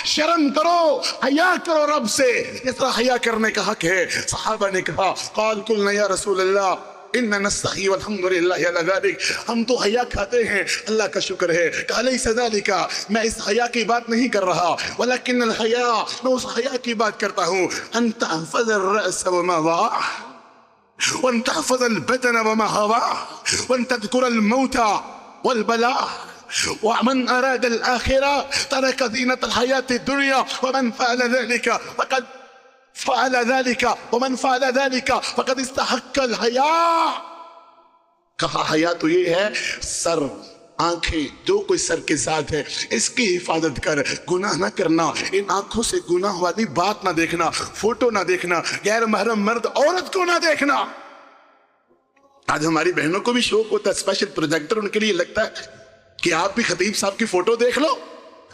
شرم کرو، حیا کرو رب سے جس طرح حیا کرنے کا حق ہے۔ صحابہ نے کہا قال قلنا یا رسول اللہ اننا نستحی والحمد للہ علی ذلک، ہم تو حیا کھاتے ہیں اللہ کا شکر ہے۔ کہا لیس ذلک، میں اس حیا کی بات نہیں کر رہا، ولکن الحیا، میں اس حیا کی بات کرتا ہوں، ان تحفظ الرأس وما وعى وان تحفظ البدن وما هوى وان تذكر الموت والبلاء ومن أراد الآخرة ترك زينة الحياة الدنيا ومن فعل ذلك فقد استحق الحياة۔ کہا حیا تو یہ ہے سر، آنکھیں، جو کوئی سر کے ساتھ ہے اس کی حفاظت کر، گناہ نہ کرنا، ان آنکھوں سے گناہ والی بات نہ دیکھنا، فوٹو نہ دیکھنا، غیر محرم مرد عورت کو نہ دیکھنا۔ آج ہماری بہنوں کو بھی شوق ہوتا ہے، اسپیشل پروجیکٹر ان کے لیے لگتا ہے کہ آپ بھی خطیب صاحب کی فوٹو دیکھ لو،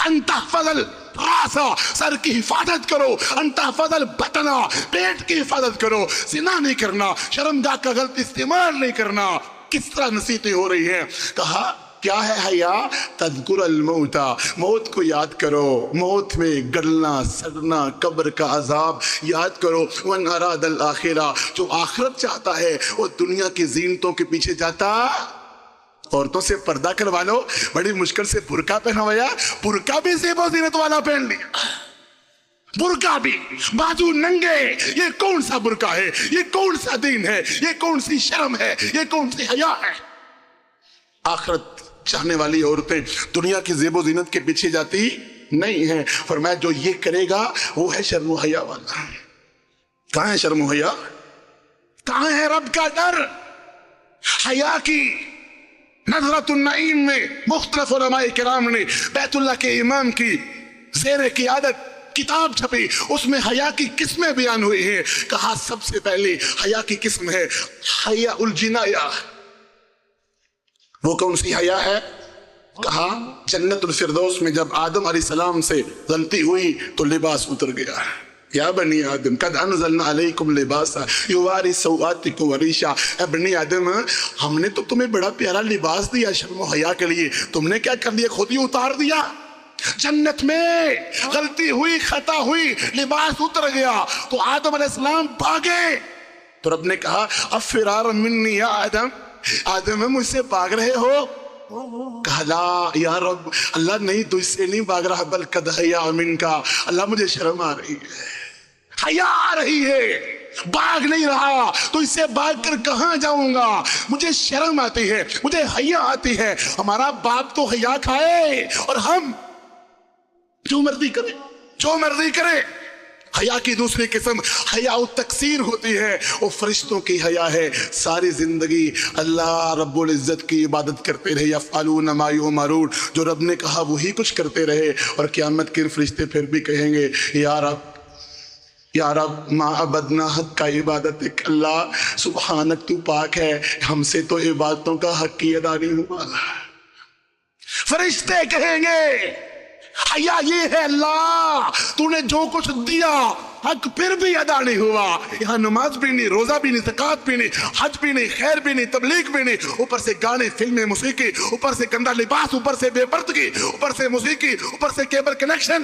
انتحفظ راسا، سر کی حفاظت کرو، انتحفظ البطنا، پیٹ کی حفاظت کرو، زنا نہیں کرنا، شرمگاہ کا غلط استعمال نہیں کرنا۔ کس طرح نصیحتیں ہو رہی ہیں؟ کہا کیا ہے حیا؟ تذکر الموتا، موت کو یاد کرو، موت میں گلنا سڑنا قبر کا عذاب یاد کرو۔ وَمَنْ أَرَادَ الْآخِرَةَ، جو آخرت چاہتا ہے وہ دنیا کی زینتوں کے پیچھے جاتا۔ عورتوں سے پردہ کروا لو، بڑی مشکل سے برقع پہنوایا، برقع بھی زیب و زینت والا پہن لیا، برقع بھی بازو ننگے۔ یہ کون سا برقع ہے؟ یہ کون سا دین ہے؟ یہ کون سی شرم ہے؟ یہ کون سی حیا ہے؟ آخرت چاہنے والی عورتیں دنیا کی زیب و زینت کے پیچھے جاتی نہیں ہیں۔ فرمایا جو یہ کرے گا وہ ہے شرم و حیا والا۔ کہاں ہے شرم و حیا؟ کہاں ہے رب کا ڈر؟ حیا کی نظرۃ النعیم میں مختلف علماء کرام نے بیت اللہ کے امام کی زیر قیادت کتاب چھپی، اس میں حیا کی قسمیں بیان ہوئی ہیں۔ کہا سب سے پہلے حیا کی قسم ہے حیا الجنایہ۔ وہ کون سی حیا ہے؟ کہا جنت الفردوس میں جب آدم علیہ السلام سے غلطی ہوئی تو لباس اتر گیا۔ یا بنی آدم قد انزلنا علیکم لباسا یواری سوآتکم وریشا، اے بنی آدم ہم نے تو تمہیں بڑا پیارا لباس دیا شرم و حیا کے لیے، تم نے کیا کر دیا؟ خود ہی اتار دیا۔ جنت میں غلطی ہوئی، خطا ہوئی، لباس اتر گیا تو آدم علیہ السلام بھاگے تو رب نے کہا افرار منی یا آدم، آدم مجھ سے بھاگ رہے ہو؟ کہا لا یا رب، اللہ نہیں تو اس سے نہیں بھاگ رہا، بل قد حیا منکا، اللہ مجھے شرم آ رہی ہے، حیا آ رہی ہے، بھاگ نہیں رہا تو اس سے بھاگ کر کہاں جاؤں گا؟ مجھے شرم آتی ہے، مجھے حیا آتی ہے۔ ہمارا باپ تو حیا کھائے اور ہم جو مرضی کریں، جو مرضی کریں۔ حیا کی دوسری قسم حیا التکثیر ہوتی ہے، وہ فرشتوں کی حیا ہے۔ ساری زندگی اللہ رب العزت کی عبادت کرتے رہے، یفعلون ما یؤمرون، جو رب نے کہا وہی کچھ کرتے رہے، اور قیامت کے فرشتے پھر بھی کہیں گے یا رب ما عبدنا حق کا عبادت، اللہ سبحانک تو پاک ہے، ہم سے تو عبادتوں کا حق کی ادا نہیں ہوا۔ فرشتے کہیں گے حیا یہ ہے اللہ تو نے جو کچھ دیا حق پھر بھی ادا نہیں ہوا، یہاں نماز بھی نہیں، روزہ بھی نہیں، زکوٰۃ بھی نہیں، حج بھی نہیں، خیر بھی نہیں، تبلیغ بھی نہیں، اوپر سے گانے، فلمیں، موسیقی، اوپر سے گندا لباس، اوپر سے بے پردگی، اوپر سے موسیقی، اوپر سے کیبل کنیکشن۔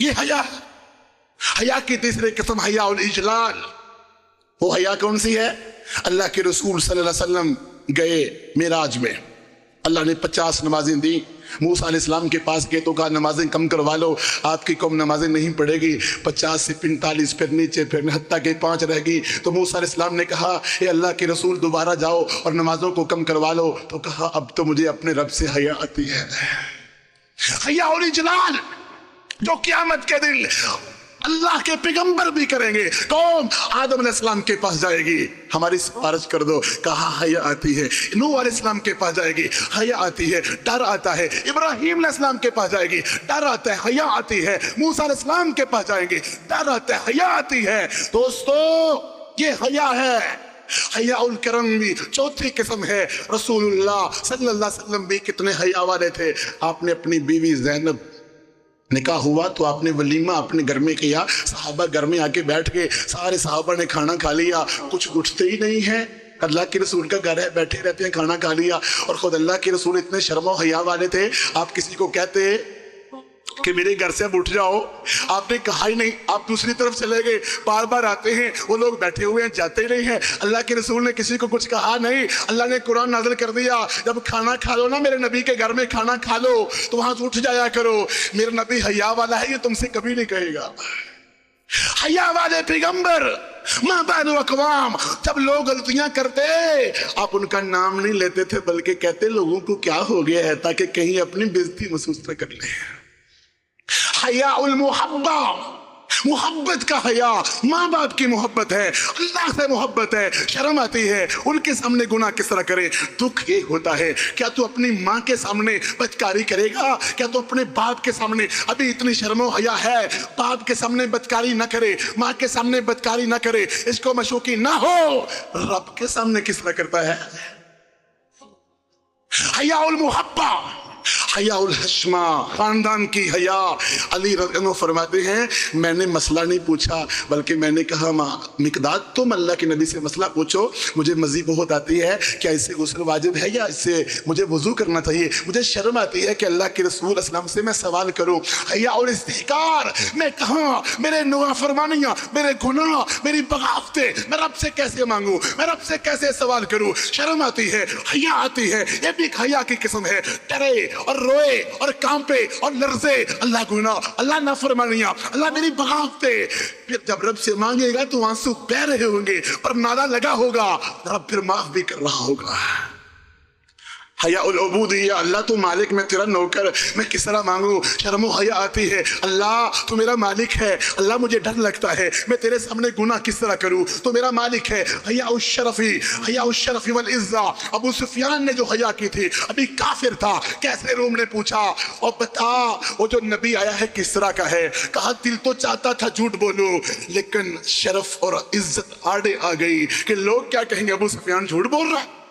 یہ حیا۔ حیا کی تیسری قسم حیا الاجلال۔ وہ حیا کون سی ہے؟ اللہ کے رسول صلی اللہ علیہ وسلم گئے معراج میں، اللہ نے 50 نمازیں دی، موسیٰ علیہ السلام کے پاس گئے تو کہا نمازیں کم کروا لو، آپ کی قوم نمازیں نہیں پڑھے گی۔ 50 سے 45 پھر نیچے، پھر حتیٰ کہ 5 رہ گئی تو موسیٰ علیہ السلام نے کہا اے اللہ کے رسول دوبارہ جاؤ اور نمازوں کو کم کروا لو، تو کہا اب تو مجھے اپنے رب سے حیا آتی ہے۔ حیا الاجلال جو قیامت کے دن اللہ کے پیغمبر بھی کریں گے۔ قوم آدم علیہ السلام کے پاس جائے گی، ہماری سفارش کر دو، کہا حیا آتی ہے۔ نوح علیہ السلام کے پاس جائے گی، حیا آتی ہے، ڈر آتا ہے۔ ابراہیم علیہ السلام کے پاس جائے گی، ڈر آتا ہے، حیا آتی ہے۔ موسیٰ علیہ السلام کے پاس جائیں گے، ڈر آتا ہے، حیا آتی ہے۔ دوستو یہ حیا ہے۔ حیا الکرم بھی چوتھی قسم ہے۔ رسول اللہ صلی اللہ علیہ وسلم بھی کتنے حیا والے تھے۔ آپ نے اپنی بیوی زینب نکاح ہوا تو آپ نے ولیمہ اپنے گھر میں کیا، صحابہ گھر میں آ کے بیٹھ کے سارے صحابہ نے کھانا کھا لیا، کچھ اٹھتے ہی نہیں ہے۔ اللہ کے رسول کا گھر ہے، بیٹھے رہتے ہیں، کھانا کھا لیا، اور خود اللہ کے رسول اتنے شرم و حیا والے تھے، آپ کسی کو کہتے کہ میرے گھر سے اب اٹھ جاؤ، آپ نے کہا ہی نہیں، آپ دوسری طرف چلے گئے، بار بار آتے ہیں، وہ لوگ بیٹھے ہوئے ہیں، جاتے ہی نہیں ہیں۔ اللہ کے رسول نے کسی کو کچھ کہا نہیں۔ اللہ نے قرآن نازل کر دیا جب کھانا کھا لو نا، میرے نبی کے گھر میں کھانا کھا لو تو وہاں سے اٹھ جایا کرو، میرا نبی حیا والا ہے، یہ تم سے کبھی نہیں کہے گا۔ حیا والے پیغمبر ماں بین اقوام، جب لوگ غلطیاں کرتے آپ ان کا نام نہیں لیتے تھے بلکہ کہتے لوگوں کو کیا ہو گیا ہے، تاکہ کہیں اپنی بےزتی محسوس نہ کر لیں۔ حیا المحبہ، محبت کا حیا، ماں باپ کی محبت ہے، اللہ سے محبت ہے، شرم آتی ہے ان کے سامنے گناہ کس طرح کرے۔ دکھ یہ ہوتا ہے کیا تو اپنی ماں کے سامنے بدکاری کرے گا؟ کیا تو اپنے باپ کے سامنے، ابھی اتنی شرم و حیا ہے، باپ کے سامنے بدکاری نہ کرے، ماں کے سامنے بدکاری نہ کرے، اس کو مشوقی نہ ہو، رب کے سامنے کس طرح کرتا ہے؟ حیا المحبہ، حیا الحشمہ، خاندان کی حیا۔ علی رضی اللہ عنہ فرماتے ہیں میں نے مسئلہ نہیں پوچھا بلکہ میں نے کہا مقداد تم اللہ کے نبی سے مسئلہ پوچھو، مجھے مزی بہت آتی ہے، کیا اس سے غسل واجب ہے یا اس سے مجھے وضو کرنا چاہیے؟ مجھے شرم آتی ہے کہ اللہ کے رسول اسلام سے میں سوال کروں۔ حیا اور استحقار، میں کہاں میرے نافرمانیاں، میرے گناہ، میری بغاوتیں میں رب سے کیسے مانگوں، میں رب سے کیسے سوال کروں؟ شرم آتی ہے، حیا آتی ہے، یہ بھی ایک حیا کی قسم ہے۔ ڈرے اور روئے اور کانپے اور لرزے، اللہ گناہ، اللہ نافرمانیاں، اللہ میری بغاوتیں۔ پھر جب رب سے مانگے گا تو آنسو بہہ رہے ہوں گے پر نالا لگا ہوگا، رب پھر معاف بھی کر رہا ہوگا۔ حیا العبودیہ، اللہ تو مالک، میں تیرا نوکر، میں کس طرح مانگوں؟ شرم و حیا آتی ہے، اللہ تو میرا مالک ہے، اللہ مجھے ڈر لگتا ہے، میں تیرے سامنے گناہ کس طرح کروں؟ تو میرا مالک ہے۔ حیا الشرفی، حیا الشرفی والعزہ، ابو سفیان نے جو حیا کی تھی، ابھی کافر تھا، کیسے روم نے پوچھا اور بتا وہ جو نبی آیا ہے کس طرح کا ہے؟ کہا دل تو چاہتا تھا جھوٹ بولو لیکن شرف اور عزت آڑے آ گئی کہ لوگ کیا کہیں گے، ابو سفیان جھوٹ بول رہا ہے۔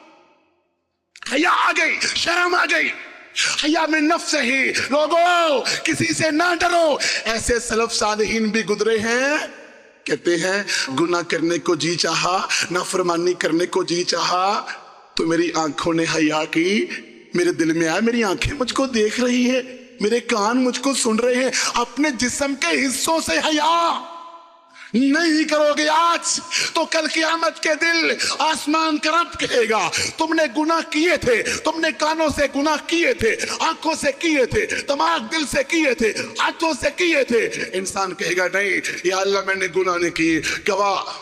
حیا آ گئی، شرم آ گئی۔ حیا من نفس ہی، لوگوں کسی سے نہ ڈرو۔ ایسے سلف صالحین بھی گزرے ہیں، کہتے ہیں گناہ کرنے کو جی چاہا، نافرمانی کرنے کو جی چاہا تو میری آنکھوں نے حیا کی، میرے دل میں آیا میری آنکھیں مجھ کو دیکھ رہی ہے، میرے کان مجھ کو سن رہے ہیں، اپنے جسم کے حصوں سے حیا نہیں کرو گے آج تو کل قیامت کے دل آسمان کا رب کہے گا تم نے گناہ کیے تھے، تم نے کانوں سے گناہ کیے تھے، آنکھوں سے کیے تھے، دماغ دل سے کیے تھے، ہاتھوں سے کیے تھے۔ انسان کہے گا نہیں یا اللہ میں نے گناہ نہیں کیے، گواہ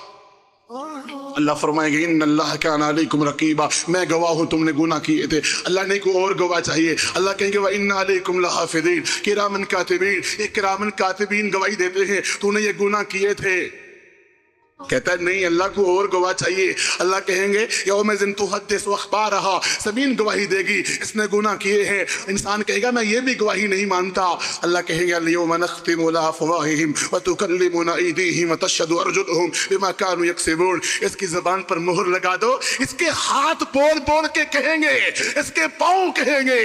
اللہ فرمائے گا ان اللہ کان علیکم رقیبا، میں گواہ ہوں تم نے گناہ کیے تھے۔ اللہ نے کوئی اور گواہ چاہیے؟ اللہ کہیں گے وَإِنَّ عَلَيْكُمْ لَحَافِظِينَ، کرامن کاتبین، یہ کرامن کاتبین گواہی دیتے ہیں تو نے یہ گناہ کیے تھے۔ کہتا ہے نہیں اللہ کو اور گواہ چاہیے۔ اللہ کہیں گے یومئذ تحدث اخبارہا، زمین گواہی دے گی اس نے گناہ کیے ہیں۔ انسان کہے گا میں یہ بھی گواہی نہیں مانتا۔ اللہ کہیں گے الیوم نختم علی افواہہم وتکلمنا ایدیہم وتشہد ارجلہم بما کانوا یکسبون، اس کی زبان پر مہر لگا دو، اس کے ہاتھ بول بول کے کہیں گے، اس کے پاؤں کہیں گے،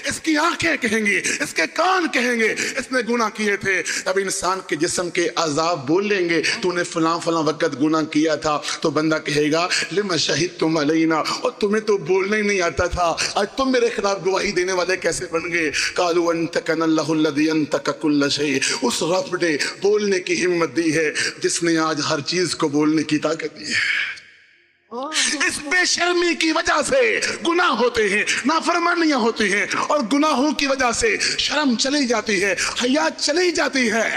اس کی آنکھیں کہیں گی، اس کے کان کہیں گے اس نے گناہ کیے تھے۔ اب انسان کے جسم کے اعضاء بول لیں گے تو نے فلاں فلاں وقت گناہ کیا تھا، تو بندہ کہے گا لما شہدتم علینا، اور تمہیں تو بولنا ہی نہیں آتا تھا، آج تم میرے خلاف گواہی دینے والے کیسے بن گئے؟ قالوا انطقنا اللہ الذی انطق کل شیء، اس رب نے بولنے کی ہمت دی ہے جس نے آج ہر چیز کو بولنے کی طاقت دی ہے۔ اس بے شرمی کی وجہ سے گناہ ہوتے ہیں، نافرمانیاں ہوتی ہیں، اور گناہوں کی وجہ سے شرم چلی جاتی ہے، حیا چلی جاتی ہے۔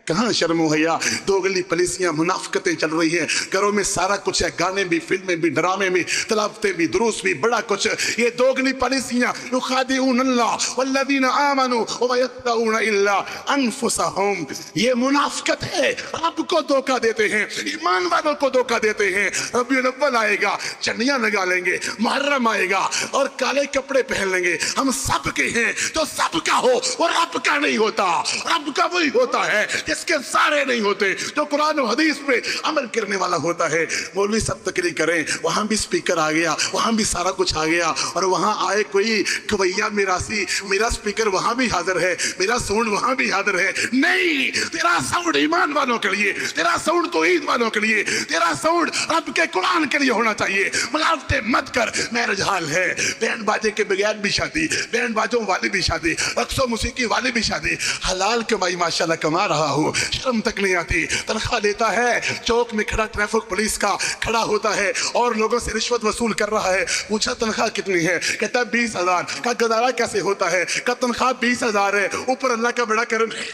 کہاں شرم و حیا؟ دوگلی پالیسیاں، منافقتیں چل رہی ہیں، گھروں میں سارا کچھ ہے، گانے بھی، فلمیں بھی، ڈرامے بھی، تلاوتیں بھی، دروس بھی، بڑا کچھ۔ یہ دوگلی پالیسیاں یخادعون اللہ والذین آمنوا وما یخدعون الا انفسہم، یہ منافقت ہے، رب کو دھوکہ دیتے ہیں، ایمان والوں کو دھوکہ دیتے ہیں۔ ربیع الاول آئے گا، چنیاں لگا لیں گے، محرم آئے گا اور کالے کپڑے پہن لیں گے، ہم سب کے ہیں، جو سب کا ہو وہ رب کا نہیں ہوتا، رب کا وہی ہوتا ہے جس کے سارے نہیں ہوتے، جو قرآن و حدیث پہ عمل کرنے والا ہوتا ہے۔ مولوی سب تقریر کریں، وہاں بھی سپیکر آ گیا، وہاں بھی سارا کچھ آ گیا، اور وہاں آئے کوئی گویا میراسی، میرا سپیکر وہاں بھی حاضر ہے، میرا ساؤنڈ وہاں بھی حاضر ہے۔ نہیں، تیرا ساؤنڈ ایمان والوں کے لیے، تیرا ساؤنڈ توحید والوں کے لیے، تیرا ساؤنڈ رب کے قرآن کے لیے ہونا چاہیے۔ ملاوٹیں مت کر، میرج حال ہے، بینڈ باجے کے بغیر بھی شادی، بینڈ باجوں والی بھی شادی، رقص و موسیقی والی بھی شادی، حلال کمائی ماشاءاللہ کما رہا ہو، شرم تک نہیں آتی، تنخواہ لیتا ہے، چوک میں کھڑا ٹریفک پولیس کا کھڑا ہوتا ہے اور لوگوں سے رشوت وصول کر رہا ہے۔ پوچھا تنخواہ کتنی ہے؟ کہتا ہے 20,000۔ کا گزارا کیسے ہوتا ہے؟ کا تنخواہ 20,000 ہے، اوپر اللہ کا بڑا کرم ہے۔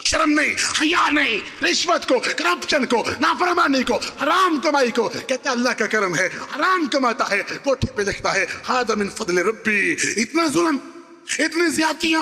شرم نہیں، حیا نہیں، رشوت کو، کرپشن کو، نافرمانی کو، حرام کمائی کو، کہتا ہے اللہ کا کرم ہے، حرام کماتا ہے، کوٹھی پہ لکھتا ہے ھذا من فضل ربی۔ اتنا ظلم، اتنی زیادتیاں،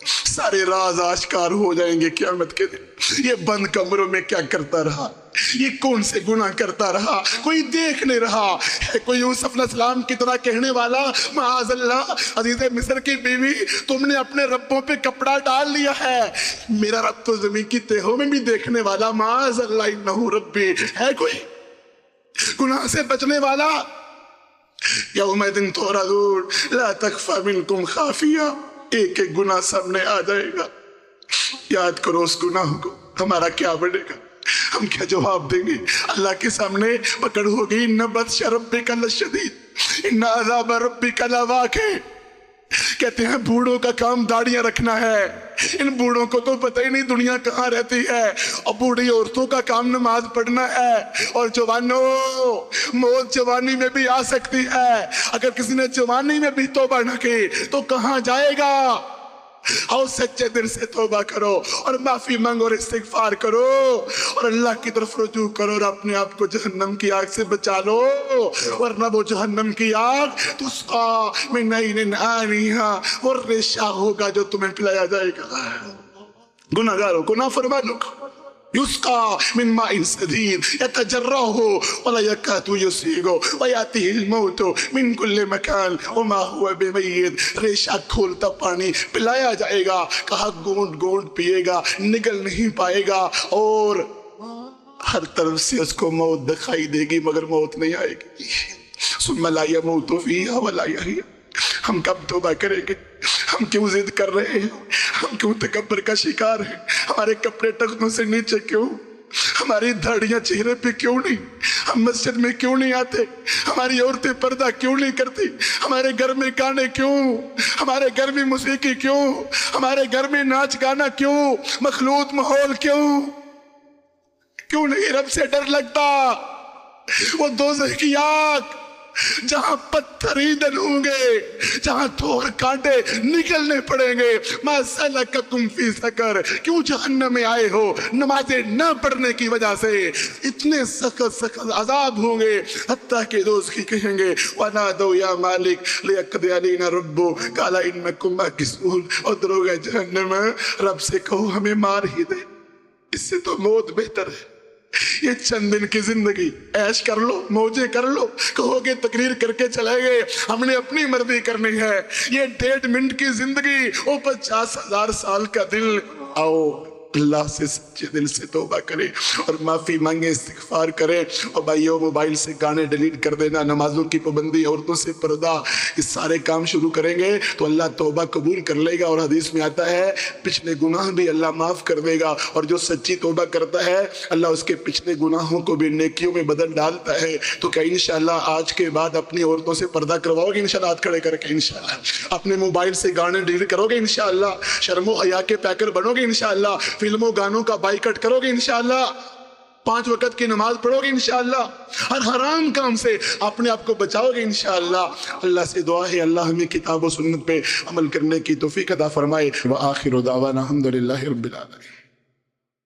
سارے راز آشکار ہو جائیں گے قیامت کے دن۔ یہ بند کمروں میں کیا کرتا رہا، یہ کون سے گناہ کرتا رہا، کوئی دیکھ نہیں رہا ہے۔ کوئی یوسف علیہ السلام کی طرح کہنے والا معاذ اللہ عزیز مصر کی بیوی تم نے اپنے ربوں پہ کپڑا ڈال لیا ہے، میرا رب تو زمین کی تہوں میں بھی دیکھنے والا، معاذ اللہ انہو ربی، ہے کوئی گناہ سے بچنے والا؟ یومئذ تعرضون لا تخفی منکم خافیہ، ایک ایک گناہ سامنے آ جائے گا۔ یاد کرو اس گناہ کو، ہمارا کیا بنے گا، ہم کیا جواب دیں گے اللہ کے سامنے؟ پکڑ ہوگی، ان بطش ربک لشدید ان عذاب ربک لواقع۔ کہتے ہیں بوڑھوں کا کام داڑیاں رکھنا ہے، ان بوڑھوں کو تو پتہ ہی نہیں دنیا کہاں رہتی ہے، اور بوڑھی عورتوں کا کام نماز پڑھنا ہے۔ اور جوانوں، موت جوانی میں بھی آ سکتی ہے، اگر کسی نے جوانی میں بھی توبہ نہ کی تو کہاں جائے گا؟ آؤ سچے دل سے توبہ کرو اور معافی مانگو اور استغفار کرو اور اللہ کی طرف رجوع کرو اور اپنے آپ کو جہنم کی آگ سے بچا لو، ورنہ وہ جہنم کی آگ تسقا من عین آنیہا، وہ ریشہ ہوگا جو تمہیں پلایا جائے گا۔ گناہ گاروں کو، نافرمانوں کو، یسقا من ماء سدید یتجرعہ ولا یکاد یسیغہ ویاتیہ الموت من کل مکان وما ہوا بمیت، ریشہ کھولتا پانی پلایا جائے گا، کہا گونٹ گونٹ پیے گا، نگل نہیں پائے گا، اور ہر طرف سے اس کو موت دکھائی دے گی مگر موت نہیں آئے گی۔ ثم لا يموت فیہا ولا یحیا۔ ہم کب توبہ کریں گے؟ ہم کیوں ضد کر رہے ہیں؟ ہم کیوں تکبر کا شکار ہیں؟ ہمارے کپڑے ٹخنوں سے نیچے کیوں؟ ہماری دھاڑیاں چہرے پہ کیوں نہیں؟ ہم مسجد میں کیوں نہیں آتے؟ ہماری عورتیں پردہ کیوں نہیں کرتی؟ ہمارے گھر میں گانے کیوں؟ ہمارے گھر میں موسیقی کیوں؟ ہمارے گھر میں ناچ گانا کیوں؟ مخلوط ماحول کیوں نہیں رب سے ڈر لگتا؟ وہ دوزخ کی آگ جہاں پتھر ایندھن ہوں گے، جہاں تھور کانٹے نکلنے پڑیں گے، ما سلککم فی سقر، کیوں جہنم میں آئے ہو؟ نمازیں نہ پڑھنے کی وجہ سے اتنے سخت عذاب ہوں گے، حتیٰ کہ دوزخی کہیں گے وَنَادَوْا يَا مَالِكْ لِيَقْضِيَ عَلَيْنَا رَبُّكَ قَالَ إِنَّكُمْ مَاكِثُونَ۔ اور دروغ جہنم رب سے کہو ہمیں مار ہی دے، اس سے تو موت بہتر ہے۔ یہ چند دن کی زندگی عیش کر لو، موجیں کر لو، کہو گے تقریر کر کے چلے گئے، ہم نے اپنی مرضی کرنی ہے۔ یہ 1.5 منٹ کی زندگی، وہ 50,000 سال کا دل۔ آؤ اللہ سے سچے دل سے توبہ کریں اور معافی مانگیں، استغفار کریں۔ اور بھائیو، موبائل سے گانے ڈیلیٹ کر دینا، نمازوں کی پابندی، عورتوں سے پردہ، اس سارے کام شروع کریں گے تو اللہ توبہ قبول کر لے گا۔ اور حدیث میں آتا ہے پچھلے گناہ بھی اللہ معاف کر دے گا، اور جو سچی توبہ کرتا ہے اللہ اس کے پچھلے گناہوں کو بھی نیکیوں میں بدل ڈالتا ہے۔ تو کیا انشاءاللہ آج کے بعد اپنی عورتوں سے پردہ کرواؤ گے؟ انشاءاللہ ہاتھ کھڑے کر کے انشاءاللہ۔ اپنے موبائل سے گانے ڈیلیٹ کرو گے انشاءاللہ؟ شرم و حیا کے پیکر بنو گے انشاءاللہ؟ فلموں گانوں کا بائیکٹ کرو گے انشاءاللہ؟ 5 وقت کی نماز پڑھو گے انشاءاللہ؟ ہر حرام کام سے اپنے آپ کو بچاؤ گے انشاءاللہ؟ اللہ سے دعا ہے اللہ ہمیں کتاب و سنت پہ عمل کرنے کی توفیق عطا فرمائے۔ وآخر دعوانا الحمدللہ رب العالمین۔